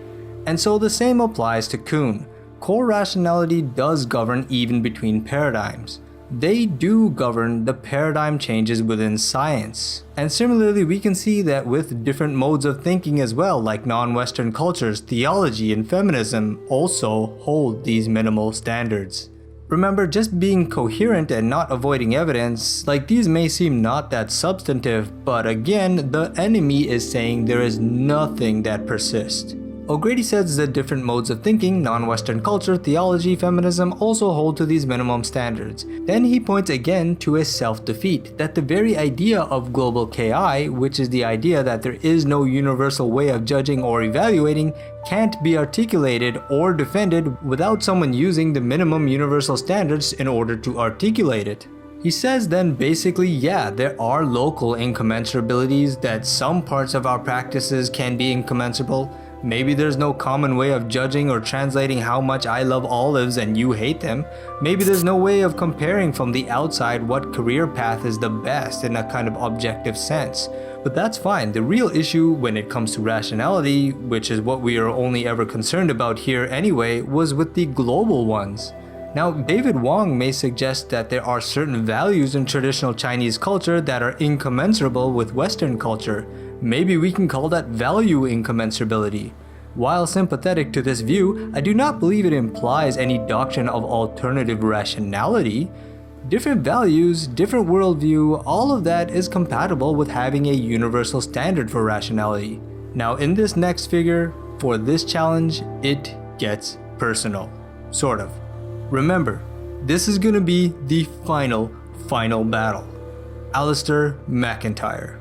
And so the same applies to Kuhn. Core rationality does govern even between paradigms. They do govern the paradigm changes within science. And similarly, we can see that with different modes of thinking as well, like non-Western cultures, theology and feminism also hold these minimal standards. Remember, just being coherent and not avoiding evidence, like these may seem not that substantive, but again, the enemy is saying there is nothing that persists. O'Grady says that different modes of thinking, non-Western culture, theology, feminism also hold to these minimum standards. Then he points again to a self-defeat, that the very idea of global KI, which is the idea that there is no universal way of judging or evaluating, can't be articulated or defended without someone using the minimum universal standards in order to articulate it. He says then basically, yeah, there are local incommensurabilities, that some parts of our practices can be incommensurable. Maybe there's no common way of judging or translating how much I love olives and you hate them. Maybe there's no way of comparing from the outside what career path is the best in a kind of objective sense. But that's fine. The real issue when it comes to rationality, which is what we are only ever concerned about here anyway, was with the global ones. Now, David Wong may suggest that there are certain values in traditional Chinese culture that are incommensurable with Western culture. Maybe we can call that value incommensurability. While sympathetic to this view, I do not believe it implies any doctrine of alternative rationality. Different values, different worldview, all of that is compatible with having a universal standard for rationality. Now in this next figure, for this challenge, it gets personal. Sort of. Remember, this is gonna be the final battle. Alistair McIntyre.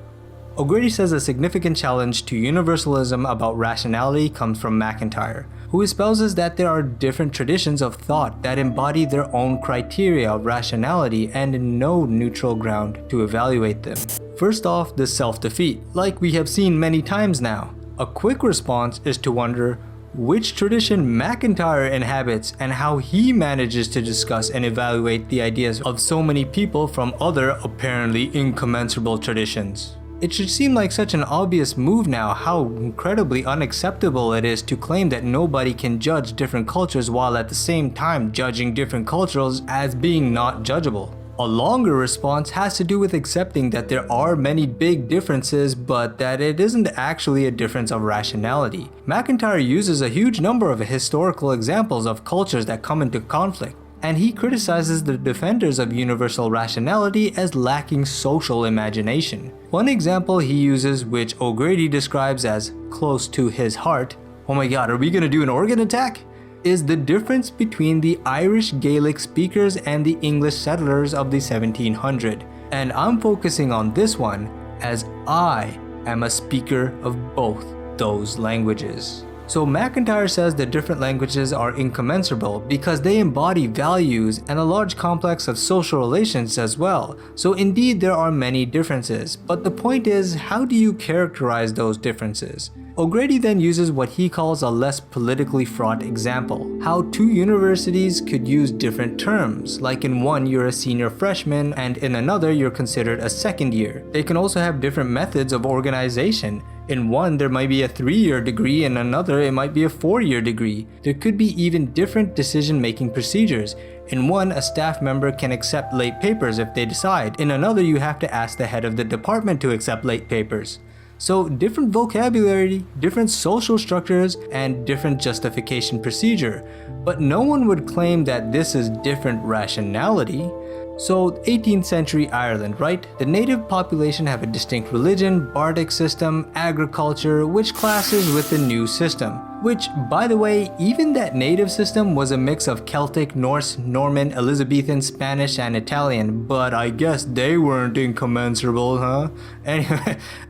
O'Grady says a significant challenge to universalism about rationality comes from McIntyre, who espouses that there are different traditions of thought that embody their own criteria of rationality and no neutral ground to evaluate them. First off, the self-defeat, like we have seen many times now. A quick response is to wonder which tradition McIntyre inhabits and how he manages to discuss and evaluate the ideas of so many people from other apparently incommensurable traditions. It should seem like such an obvious move now how incredibly unacceptable it is to claim that nobody can judge different cultures while at the same time judging different cultures as being not judgeable. A longer response has to do with accepting that there are many big differences, but that it isn't actually a difference of rationality. McIntyre uses a huge number of historical examples of cultures that come into conflict. and he criticizes the defenders of universal rationality as lacking social imagination. One example he uses, which O'Grady describes as close to his heart, oh my god, are we gonna do an organ attack? Is the difference between the Irish Gaelic speakers and the English settlers of the 1700s. And I'm focusing on this one as I am a speaker of both those languages. So MacIntyre says that different languages are incommensurable because they embody values and a large complex of social relations as well. So indeed there are many differences, but the point is, how do you characterize those differences? O'Grady then uses what he calls a less politically fraught example, how two universities could use different terms, like in one you're a senior freshman and in another you're considered a second year. They can also have different methods of organization. In one there might be a 3-year degree, in another it might be a 4-year degree. There could be even different decision-making procedures. In one, a staff member can accept late papers if they decide. In another, you have to ask the head of the department to accept late papers. So different vocabulary, different social structures, and different justification procedure. But no one would claim that this is different rationality. So 18th century Ireland, right? The native population have a distinct religion, bardic system, agriculture, which clashes with the new system. Which, by the way, even that native system was a mix of Celtic, Norse, Norman, Elizabethan, Spanish, and Italian, but I guess they weren't incommensurable, huh?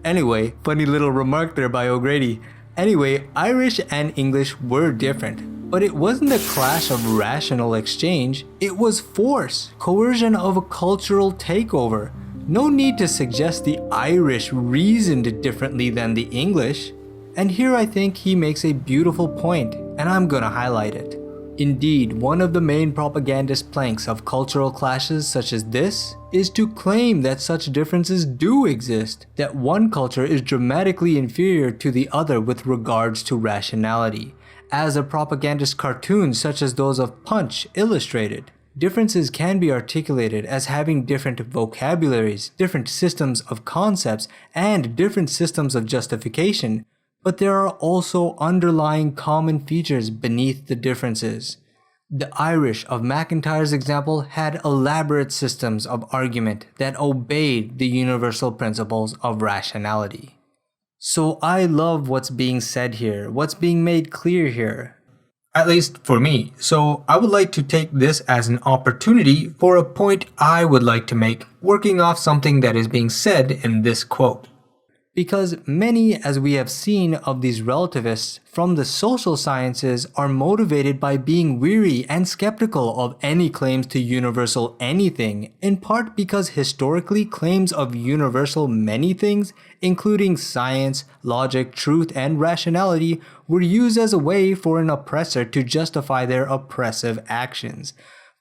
Anyway, funny little remark there by O'Grady. Anyway, Irish and English were different. But it wasn't a clash of rational exchange, it was force, coercion of a cultural takeover. No need to suggest the Irish reasoned differently than the English. And here I think he makes a beautiful point, and I'm gonna highlight it. Indeed, one of the main propagandist planks of cultural clashes such as this is to claim that such differences do exist, that one culture is dramatically inferior to the other with regards to rationality. As a propagandist cartoon such as those of Punch illustrated, differences can be articulated as having different vocabularies, different systems of concepts, and different systems of justification, but there are also underlying common features beneath the differences. The Irish of MacIntyre's example had elaborate systems of argument that obeyed the universal principles of rationality. So I love what's being said here, what's being made clear here. At least for me. So I would like to take this as an opportunity for a point I would like to make, working off something that is being said in this quote. Because many, as we have seen, of these relativists from the social sciences are motivated by being weary and skeptical of any claims to universal anything, in part because historically claims of universal many things, including science, logic, truth, and rationality, were used as a way for an oppressor to justify their oppressive actions.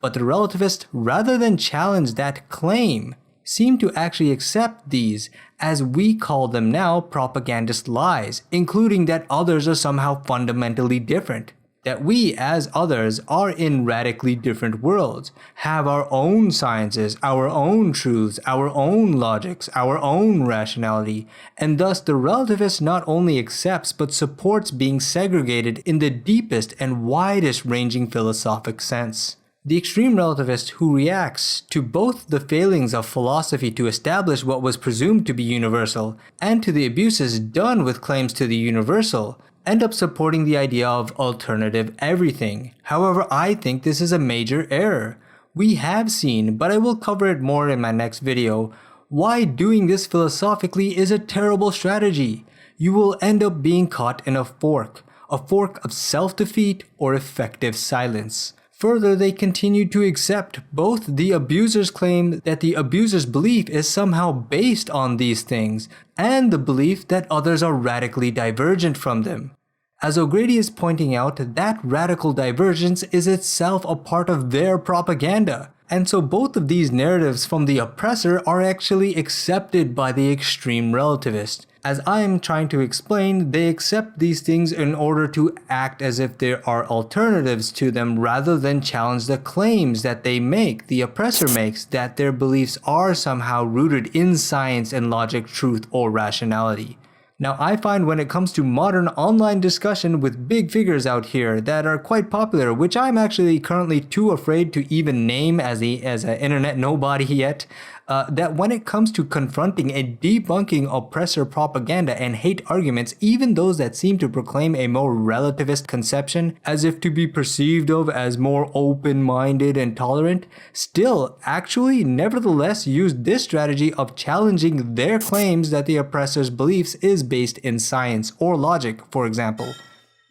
But the relativists, rather than challenge that claim, seem to actually accept these, as we call them now, propagandist lies, including that others are somehow fundamentally different, that we as others are in radically different worlds, have our own sciences, our own truths, our own logics, our own rationality, and thus the relativist not only accepts but supports being segregated in the deepest and widest ranging philosophic sense. The extreme relativist who reacts to both the failings of philosophy to establish what was presumed to be universal and to the abuses done with claims to the universal end up supporting the idea of alternative everything. However, I think this is a major error. We have seen, but I will cover it more in my next video, why doing this philosophically is a terrible strategy. You will end up being caught in a fork of self-defeat or effective silence. Further, they continue to accept both the abuser's claim that the abuser's belief is somehow based on these things, and the belief that others are radically divergent from them. As O'Grady is pointing out, that radical divergence is itself a part of their propaganda. And so both of these narratives from the oppressor are actually accepted by the extreme relativist. As I am trying to explain, they accept these things in order to act as if there are alternatives to them rather than challenge the claims that they make, the oppressor makes, that their beliefs are somehow rooted in science and logic, truth, or rationality. Now, I find when it comes to modern online discussion with big figures out here that are quite popular, which I'm actually currently too afraid to even name as an internet nobody yet, that when it comes to confronting and debunking oppressor propaganda and hate arguments, even those that seem to proclaim a more relativist conception as if to be perceived of as more open-minded and tolerant, still actually nevertheless use this strategy of challenging their claims that the oppressor's beliefs is based in science or logic, for example.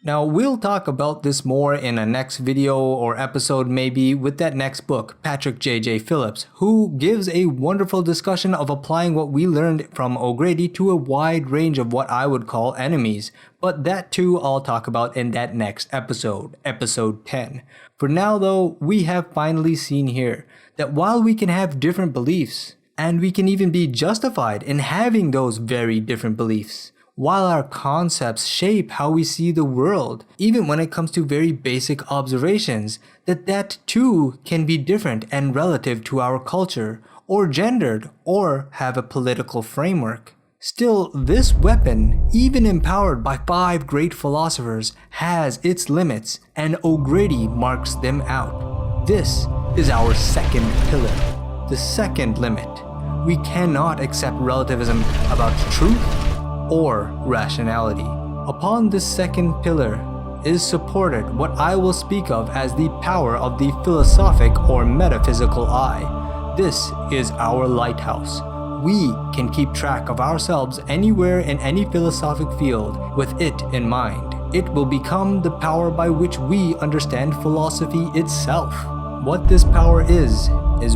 Now, we'll talk about this more in a next video or episode maybe with that next book, Patrick J.J. Phillips, who gives a wonderful discussion of applying what we learned from O'Grady to a wide range of what I would call enemies. But that too I'll talk about in that next episode, episode 10. For now though, we have finally seen here that while we can have different beliefs, and we can even be justified in having those very different beliefs, while our concepts shape how we see the world, even when it comes to very basic observations, that too can be different and relative to our culture, or gendered, or have a political framework. Still, this weapon, even empowered by 5 great philosophers, has its limits, and O'Grady marks them out. This is our second pillar, the second limit. We cannot accept relativism about truth or rationality. Upon this second pillar is supported what I will speak of as the power of the philosophic or metaphysical eye. This is our lighthouse. We can keep track of ourselves anywhere in any philosophic field with it in mind. It will become the power by which we understand philosophy itself. What this power is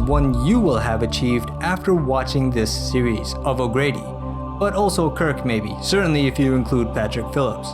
one you will have achieved after watching this series of O'Grady. But also Kirk maybe, certainly if you include Patrick Phillips.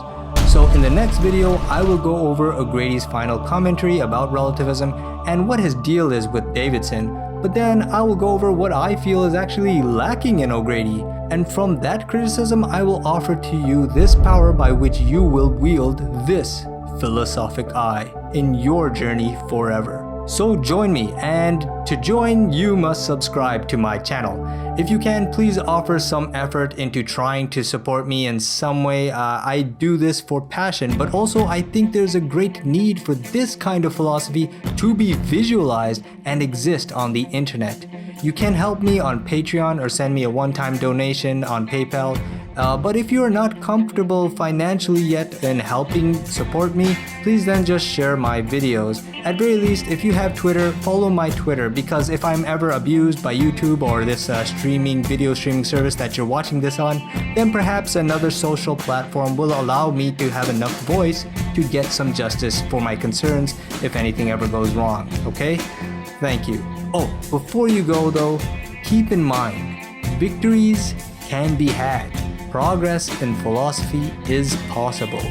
So in the next video, I will go over O'Grady's final commentary about relativism and what his deal is with Davidson, but then I will go over what I feel is actually lacking in O'Grady, and from that criticism I will offer to you this power by which you will wield this philosophic eye in your journey forever. So join me, and to join you must subscribe to my channel. If you can, please offer some effort into trying to support me in some way. I do this for passion, but also I think there's a great need for this kind of philosophy to be visualized and exist on the internet. You can help me on Patreon or send me a one-time donation on PayPal. But if you are not comfortable financially yet in helping support me, please then just share my videos. At very least, if you have Twitter, follow my Twitter, because if I'm ever abused by YouTube or this video streaming service that you're watching this on, then perhaps another social platform will allow me to have enough voice to get some justice for my concerns if anything ever goes wrong, okay? Thank you. Oh, before you go though, keep in mind, victories can be had. Progress in philosophy is possible.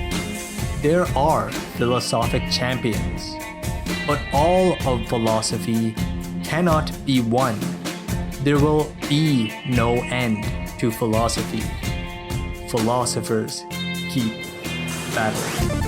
There are philosophic champions, but all of philosophy cannot be won. There will be no end to philosophy. Philosophers keep battling.